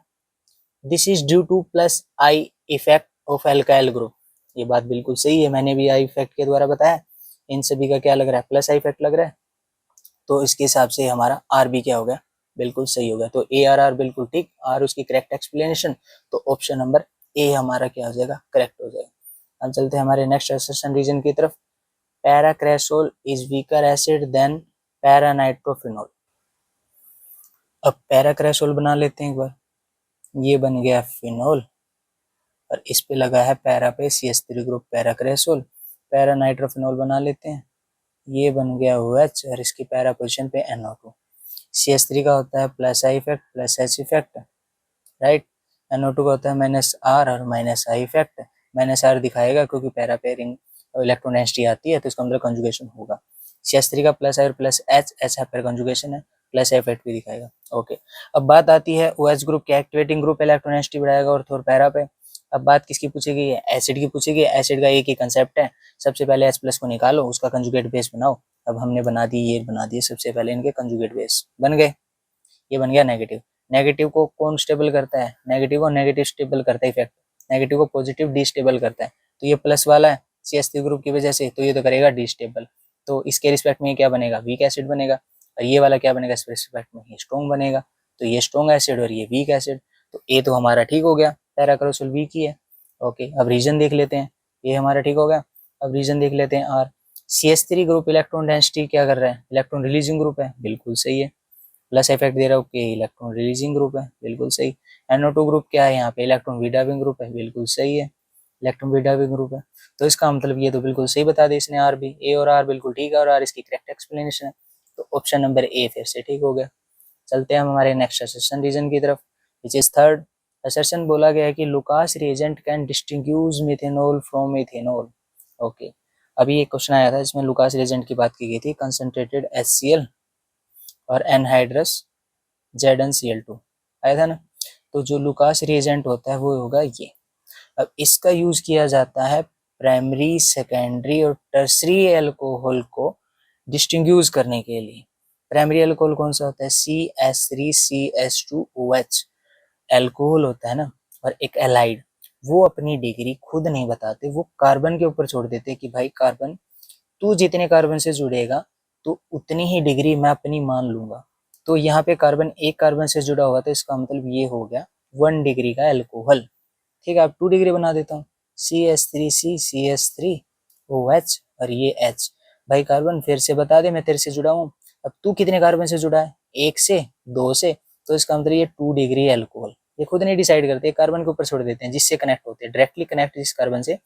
this is due to plus I effect of alkyl group. ये बात बिल्कुल सही है, मैंने भी आई इफेक्ट के द्वारा बताया। इन सभी का क्या लग रहा है? प्लस आई इफेक्ट लग रहा है। तो इसके हिसाब से हमारा आर भी क्या हो गया? बिल्कुल सही हो गया। तो ए आर बिल्कुल ठीक, आर उसकी करेक्ट एक्सप्लेनेशन। तो ऑप्शन नंबर ए हमारा क्या हो जाएगा? करेक्ट हो जाएगा। अब चलते हैं हमारे नेक्स्ट असर्शन रीजन की तरफ। पैराक्रेसोल इज वीकर एसिड देन पैरानाइट्रोफिनोल। अब पैराक्रेसोल बना लेते हैं एक बार। ये बन गया फिनोल और इस पे लगा है पैरा पे CH3 ग्रुप पैराक्रेसोल। पैरानाइट्रोफिनोल बना लेते हैं। ये बन गया OH और इसकी पैरा पोजिशन पे NO2। CH3 का होता है plus I effect plus H effect, right. NO2 का होता है माइनस आर और minus I effect. Minus R दिखाएगा क्योंकि पैरा पेयरिंग इलेक्ट्रॉन डेंसिटी आती है तो इसका मतलब कंजुगेशन होगा। CH3 का प्लस आई और प्लस H, H पर कंजुगेशन है, प्लस आई इफेक्ट भी दिखाएगा। ओके, अब बात आती है OH ग्रुप के एक्टिवेटिंग ग्रुप इलेक्ट्रॉन डेंसिटी बढ़ाएगा और थोड़ा पैरा पे। अब बात किसकी पूछी गई है? एसिड की पूछी गई है। एसिड का एक ही कंसेप्ट है, सबसे पहले H प्लस को निकालो, उसका कंजुगेट बेस बनाओ। अब हमने बना दी, ये बना दिए सबसे पहले इनके कंजुगेट बेस बन गए। ये बन गया नेगेटिव। नेगेटिव को कौन स्टेबल करता है? नेगेटिव को नेगेटिव स्टेबल करता है इफेक्ट। नेगेटिव को पॉजिटिव डिस्टेबल करता है। तो ये प्लस वाला है CH3 ग्रुप की वजह से, तो ये तो करेगा डिस्टेबल। तो इसके रिस्पेक्ट में क्या बनेगा? वीक एसिड बनेगा। और ये वाला क्या बनेगा? इसके रिस्पेक्ट में ये स्ट्रॉन्ग बनेगा। तो ये स्ट्रॉन्ग एसिड और ये वीक एसिड। तो ए तो हमारा ठीक हो गया, पैराक्रोसोल वीक ही है। ओके, अब रीजन देख लेते हैं। ये हमारा ठीक हो गया। अब रीजन देख लेते हैं। Are, CH3 group electron density क्या कर रहा है? इलेक्ट्रॉन रिलीजिंग ग्रुप है, बिल्कुल सही है। प्लस इफेक्ट दे रहा हूँ कि इलेक्ट्रॉन रिलीजिंग ग्रुप है, बिल्कुल सही। NO2 ग्रुप क्या है? यहाँ पे इलेक्ट्रॉन विडाविंग ग्रुप है, बिल्कुल सही है, इलेक्ट्रॉन विडाविंग ग्रुप है। तो इसका मतलब ये तो बिल्कुल सही बता दे इसने। आर भी, ए और आर बिल्कुल ठीक है और आर इसकी करेक्ट एक्सप्लेनेशन है। तो ऑप्शन नंबर ए फिर से ठीक हो गया। चलते हैं हम हमारे नेक्स्ट असर्शन रीजन की तरफ, विच इज थर्ड। असर्शन बोला गया है कि Lucas reagent can distinguish methanol from ethanol. Okay, अभी एक क्वेश्चन आया था जिसमें लुकास रिएजेंट की बात की गई थी, कंसंट्रेटेड HCl और एनहाइड्रस ZnCl2 आया था ना। तो जो लुकास रिएजेंट होता है वो होगा ये। अब इसका यूज किया जाता है प्राइमरी, सेकेंडरी और टर्सरी एल्कोहल को डिस्टिंग्विश करने के लिए। प्राइमरी एल्कोहल कौन सा होता है? CH3CH2OH एल्कोहल होता है ना। और एक एलाइड, वो अपनी डिग्री खुद नहीं बताते, वो कार्बन के ऊपर छोड़ देते कि भाई कार्बन, तू जितने कार्बन से जुड़ेगा तो उतनी ही डिग्री मैं अपनी मान लूंगा। तो यहाँ पे कार्बन एक कार्बन से जुड़ा हुआ, तो इसका मतलब ये हो गया 1 डिग्री का एल्कोहल। ठीक है, अब 2 डिग्री बना देता हूँ। CH3CCH3OH और ये H। भाई कार्बन फिर से बता दे, मैं तेरे से जुड़ा हूँ। अब तू कितने कार्बन से जुड़ा है? 1 से, 2 से। तो इसका मतलब ये 2 डिग्री एल्कोहल। ये खुद नहीं डिसाइड करते, कार्बन के ऊपर छोड़ देते हैं जिससे कनेक्ट होते हैं, डायरेक्टली कनेक्ट जिस कार्बन से,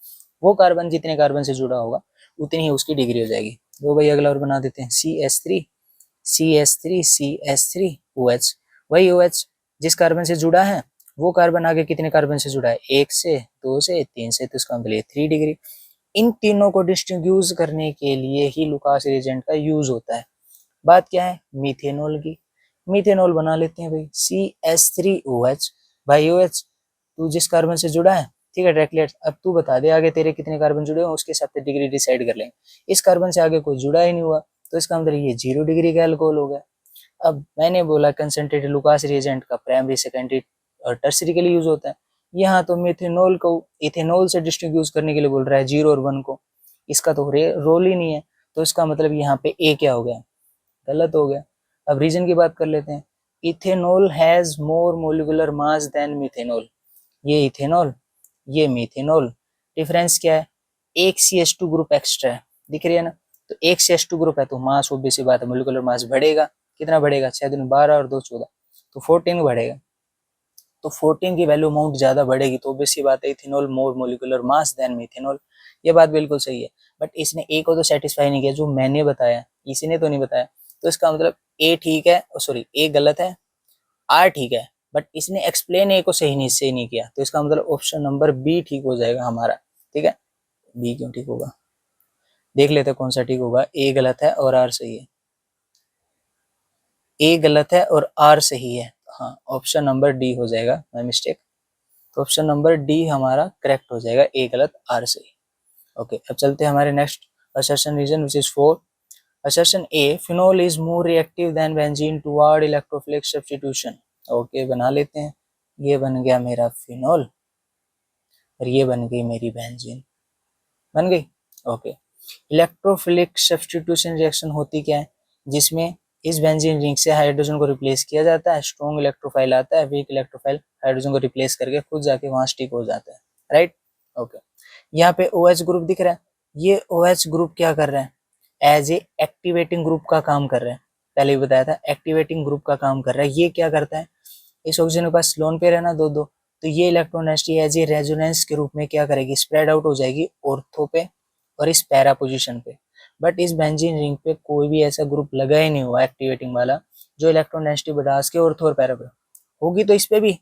वो कार्बन जितने कार्बन से जुड़ा होगा उतनी ही उसकी डिग्री हो जाएगी। तो भाई अगला और बना देते हैं। CH3OH, वही OH जिस कार्बन से जुड़ा है वो कार्बन आगे कितने कार्बन से जुड़ा है? 1 से, 2 से, 3 से। तो इसका मतलब 3 डिग्री। इन तीनों को डिस्टिंग्विश करने के लिए ही लुकास रिएजेंट का यूज होता है। बात क्या है? मीथेनॉल की। मीथेनॉल बना लेते हैं भाई। CH3OH, भाई OH तू जिस कार्बन से जुड़ा है, ठीक है, डायरेक्टली। अब तू बता दे आगे तेरे कितने कार्बन जुड़े हो, उसके हिसाब से डिग्री डिसाइड कर लेंगे। इस कार्बन से आगे कोई जुड़ा ही नहीं हुआ, तो इसका मतलब ये 0 डिग्री का एल्कोहल हो गया। अब मैंने बोला कंसंट्रेटेड लुकास रिएजेंट का प्राइमरी, सेकेंडरी और टर्सरी के लिए यूज होता है। यहाँ तो मिथेनॉल को इथेनॉल से डिस्टिंग्विश करने के लिए बोल रहा है 0 और 1 को, इसका तो रोल ही नहीं है। तो इसका मतलब यहाँ पे ए क्या हो गया? गलत हो गया। अब रीजन की बात कर लेते हैं। Ethanol has more molecular mass than methanol. ये इथेनॉल, ये मिथेनॉल, डिफरेंस क्या है? एक CH2 ग्रुप एक्स्ट्रा है, दिख रही है ना। तो एक CH2 ग्रुप है तो मास ऑब्वियस सी बात है, मोलिकुलर मास बढ़ेगा। कितना बढ़ेगा? 6 दूनी 12 और 2 14, तो 14 बढ़ेगा। तो 14 की वैल्यू अमाउंट ज्यादा बढ़ेगी तो ऑब्वियस सी बात है इथेनॉल मोर मोलिकुलर मास देन मिथेनॉल। ये बात बिल्कुल सही है। बट इसने ए को तो सेटिस्फाई नहीं किया, जो मैंने बताया इसी ने तो नहीं बताया। तो इसका मतलब ए ठीक है, सॉरी ए गलत है, आर ठीक है, बट इसने एक्सप्लेन ए को सही नहीं किया। तो इसका मतलब ऑप्शन नंबर बी ठीक हो जाएगा हमारा। ठीक है, बी क्यों ठीक होगा, देख लेते हैं कौन सा ठीक होगा। ए गलत है और आर सही है, ए गलत है और आर सही है। हाँ, ऑप्शन नंबर डी हो जाएगा, माय मिस्टेक। तो ऑप्शन नंबर डी हमारा करेक्ट हो जाएगा, ए गलत आर सही। ओके, अब चलते हैं हमारे next assertion reason which is 4। assertion A, phenol is more reactive than benzene toward electrophilic substitution। Okay, बना लेते हैं। ये बन गया मेरा फिनोल और ये बन गई मेरी बेंजीन, बन गई। ओके, इलेक्ट्रोफिलिक सब्स्टिट्यूशन रिएक्शन होती क्या है, जिसमें इस बेंजीन रिंग से हाइड्रोजन को रिप्लेस किया जाता है, स्ट्रॉन्ग इलेक्ट्रोफाइल आता है, वीक इलेक्ट्रोफाइल हाइड्रोजन को रिप्लेस करके खुद जाके वहां स्टिक हो जाता है, राइट। ओके, यहाँ पे OH ग्रुप दिख रहा है, ये OH ग्रुप क्या कर रहा है, एज ए एक्टिवेटिंग ग्रुप का काम कर रहा है। पहले ही बताया था, एक्टिवेटिंग ग्रुप का काम कर रहा है। ये क्या करता है, इस ऑक्सीजन के पास लोन पेयर है ना, दो दो, तो ये electron density as a resonance के रूप में क्या करेगी, स्प्रेड आउट हो जाएगी ऑर्थो पे और इस पैरा पोजीशन पे। बट इस बेंजीन रिंग पे कोई भी ऐसा ग्रुप लगा ही नहीं हुआ एक्टिवेटिंग वाला जो इलेक्ट्रॉन डेंसिटी बढ़ा के ऑर्थो और पैरा पे होगी। तो इस पे भी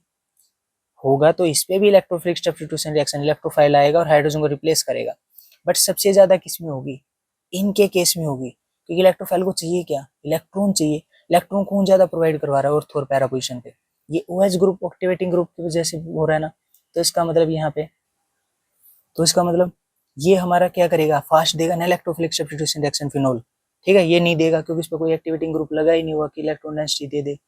होगा, तो इस पे भी इलेक्ट्रोफिलिक सब्स्टिट्यूशन रिएक्शन, इलेक्ट्रोफाइल आएगा और हाइड्रोजन को रिप्लेस करेगा। बट सबसे ज्यादा किस में होगी, इनके केस में होगी, क्योंकि इलेक्ट्रोफाइल को चाहिए क्या, इलेक्ट्रॉन चाहिए। इलेक्ट्रॉन कौन ज्यादा प्रोवाइड करवा रहा है ऑर्थो और पैरा पोजीशन पे, ये OH ग्रुप एक्टिवेटिंग ग्रुप की वजह से हो रहा है ना। तो इसका मतलब यहाँ पे, तो इसका मतलब ये हमारा क्या करेगा, फास्ट देगा ना इलेक्ट्रोफिलिक सब्स्टिट्यूशन रिएक्शन फिनोल, ठीक है। ये नहीं देगा क्योंकि इस पर कोई एक्टिवेटिंग ग्रुप लगा ही नहीं हुआ कि इलेक्ट्रॉन डेंसिटी दे दे,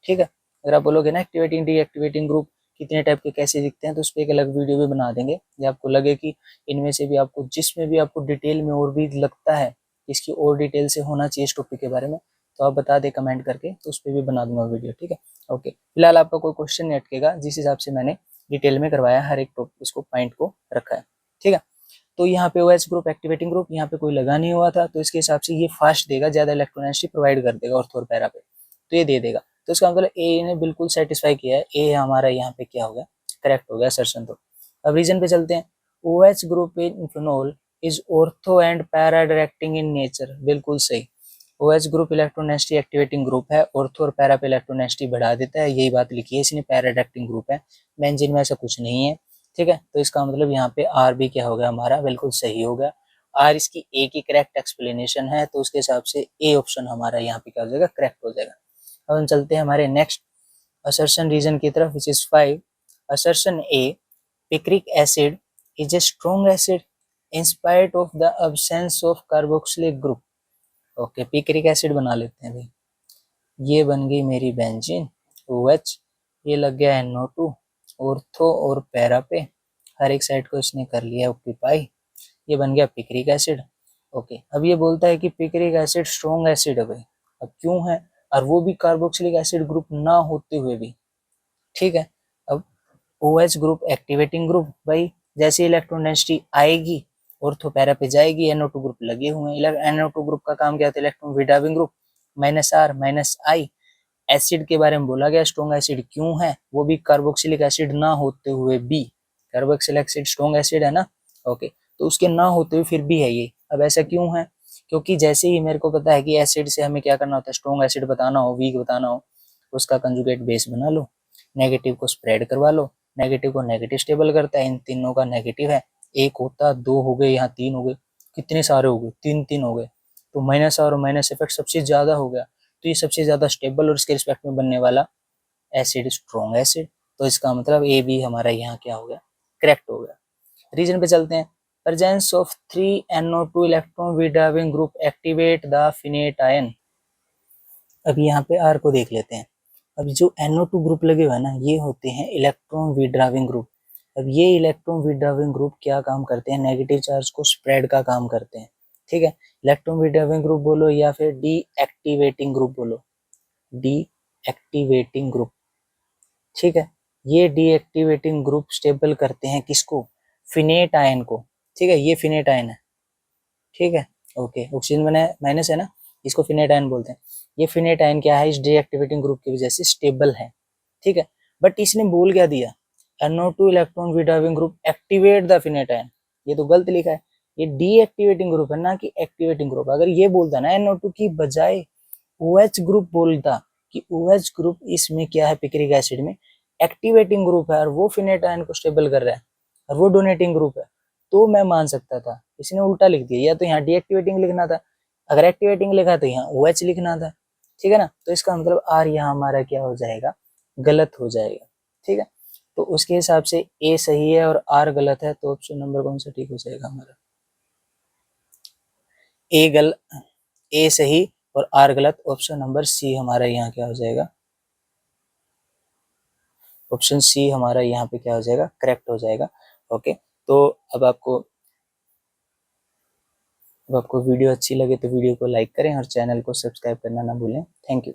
ठीक है। अगर आप बोलोगे ना एक्टिवेटिंग डीएक्टिवेटिंग ग्रुप कितने टाइप के कैसे दिखते हैं, तो उस पर एक अलग वीडियो भी बना देंगे। या आपको लगे कि इनमें से भी आपको, जिसमें भी आपको डिटेल में और भी लगता है इसकी और डिटेल से होना चाहिए इस टॉपिक के बारे में, तो आप बता दे कमेंट करके, तो उस पर भी बना दूंगा वीडियो, ठीक है। ओके, फिलहाल आपका कोई क्वेश्चन नहीं अटकेगा, जिस हिसाब से मैंने डिटेल में करवाया, हर एक टॉपिक इसको पॉइंट को रखा है, ठीक है। तो यहाँ पे OH ग्रुप एक्टिवेटिंग ग्रुप यहाँ पे कोई लगा नहीं हुआ था, तो इसके हिसाब से ये फास्ट देगा, ज्यादा इलेक्ट्रॉन डेंसिटी प्रोवाइड कर देगा ऑर्थो और पैरा पे, तो ये दे देगा। तो इसका मतलब ए ने बिल्कुल सेटिस्फाई किया है, ए हमारा यहाँ पे क्या हो गया, करेक्ट हो गया असर्शन। तो अब रीजन पे चलते हैं। OH group in phenol is ortho and para directing in nature, बिल्कुल सही। OH group electron density activating group है, ऑर्थो और पैरा पे इलेक्ट्रॉन डेंसिटी बढ़ा देता है, यही बात लिखी है इसने, पैरा डायरेक्टिंग ग्रुप है। बेंजीन में ऐसा कुछ नहीं है, ठीक है। तो इसका मतलब यहाँ पे आर भी क्या हो गया हमारा, बिल्कुल सही हो गया। आर इसकी ए की करेक्ट एक्सप्लेनेशन है, तो उसके हिसाब से ए ऑप्शन हमारा यहाँ पे क्या हो जाएगा, करेक्ट हो जाएगा। अब हम चलते हैं हमारे नेक्स्ट असर्शन रीजन की तरफ, which is 5। Assertion A, picric acid is a strong acid in spite of the absence of carboxylic group. Okay, picric acid बना लेते हैं भाई। ये बन गई मेरी बेंजीन OH, ये लग गया NO2 ऑर्थो और पैरा पे, हर एक साइड को इसने कर लिया ऑक्यूपाई, ये बन गया पिक्रिक एसिड। ओके, अब ये बोलता है कि पिक्रिक एसिड स्ट्रॉन्ग एसिड है भाई। अब क्यों है, और वो भी कार्बोक्सिलिक एसिड ग्रुप ना होते हुए भी, ठीक है। अब OH ग्रुप एक्टिवेटिंग ग्रुप भाई, जैसे इलेक्ट्रॉन डेंसिटी आएगी ऑर्थो पैरा पे जाएगी, NO2 ग्रुप लगे हुए हैं। NO2 ग्रुप का काम क्या होता है, electron withdrawing group, -R -I। Acid के बारे में बोला गया, स्ट्रॉन्ग एसिड क्यों है, वो भी कार्बोक्सिलिक एसिड ना होते हुए भी। कार्बोक्सिलिक एसिड स्ट्रॉन्ग एसिड है ना, ओके, तो उसके ना होते हुए फिर भी है ये। अब ऐसा क्यों है, क्योंकि जैसे ही मेरे को पता है कि एसिड से हमें क्या करना होता है, स्ट्रॉन्ग एसिड बताना हो, वीक बताना हो, उसका कंजुगेट बेस बना लो, नेगेटिव को स्प्रेड करवा लो, नेगेटिव को नेगेटिव स्टेबल करता है, इन तीनों का नेगेटिव है, एक होता, दो हो गए, यहाँ तीन हो गए, कितने सारे हो गए, तीन तीन हो गए, तो माइनस और माइनस इफेक्ट सबसे ज्यादा हो गया, तो ये सबसे ज्यादा स्टेबल और इसके रिस्पेक्ट में बनने वाला एसिड स्ट्रॉन्ग एसिड। तो इसका मतलब ए भी हमारा यहाँ क्या हो गया, करेक्ट हो गया। रीजन पे चलते हैं। Presence of 3NO2 electron withdrawing group activate the phenate ion. अब यहाँ पे आर को देख लेते हैं। अब जो NO2 ग्रुप लगे हुए हैं ना, ये होते हैं इलेक्ट्रॉन विड्राविंग ग्रुप। अब ये इलेक्ट्रॉन विड्राविंग ग्रुप क्या काम करते हैं, नेगेटिव चार्ज को स्प्रेड का काम करते हैं, ठीक है। इलेक्ट्रॉन विड्राविंग ग्रुप बोलो या फिर डीएक्टिवेटिंग ग्रुप बोलो, डीएक्टिवेटिंग ग्रुप, ठीक है। ये डीएक्टिवेटिंग ग्रुप स्टेबल करते हैं किसको, फिनेट आयन को, ठीक है। ये फिनेट आयन है, ठीक है, ओके, ऑक्सीजन में माइनस है ना, इसको फिनेट आयन बोलते हैं। ये फिनेट आयन क्या है, इस डीएक्टिवेटिंग ग्रुप की वजह से स्टेबल है, ठीक है। बट इसने बोल क्या दिया, NO2 electron withdrawing group activate the phenate ion, ये तो गलत लिखा है, ये डीएक्टिवेटिंग ग्रुप है ना कि एक्टिवेटिंग ग्रुप। अगर ये बोलता ना NO2 की बजाय OH ग्रुप बोलता कि OH ग्रुप इसमें क्या है, पिक्रिक एसिड में एक्टिवेटिंग ग्रुप है और वो फिनेट आयन को स्टेबल कर रहा है और वो डोनेटिंग ग्रुप है, तो मैं मान सकता था, इसने उल्टा लिख दिया, या तो यहाँ डीएक्टिवेटिंग लिखना था, अगर एक्टिवेटिंग लिखा तो यहाँ OH लिखना था, ठीक है ना। तो इसका मतलब R यहाँ हमारा क्या हो जाएगा, गलत हो जाएगा, ठीक है। तो उसके हिसाब से A सही है और R गलत है, तो ऑप्शन नंबर कौन सा ठीक हो जाएगा हमारा, A सही और R गलत, ऑप्शन नंबर C हमारा यहाँ क्या हो जाएगा, ऑप्शन सी हमारा यहाँ पे क्या हो जाएगा, करेक्ट हो जाएगा। ओके, तो अब आपको वीडियो अच्छी लगे तो वीडियो को लाइक करें और चैनल को सब्सक्राइब करना ना भूलें। Thank you.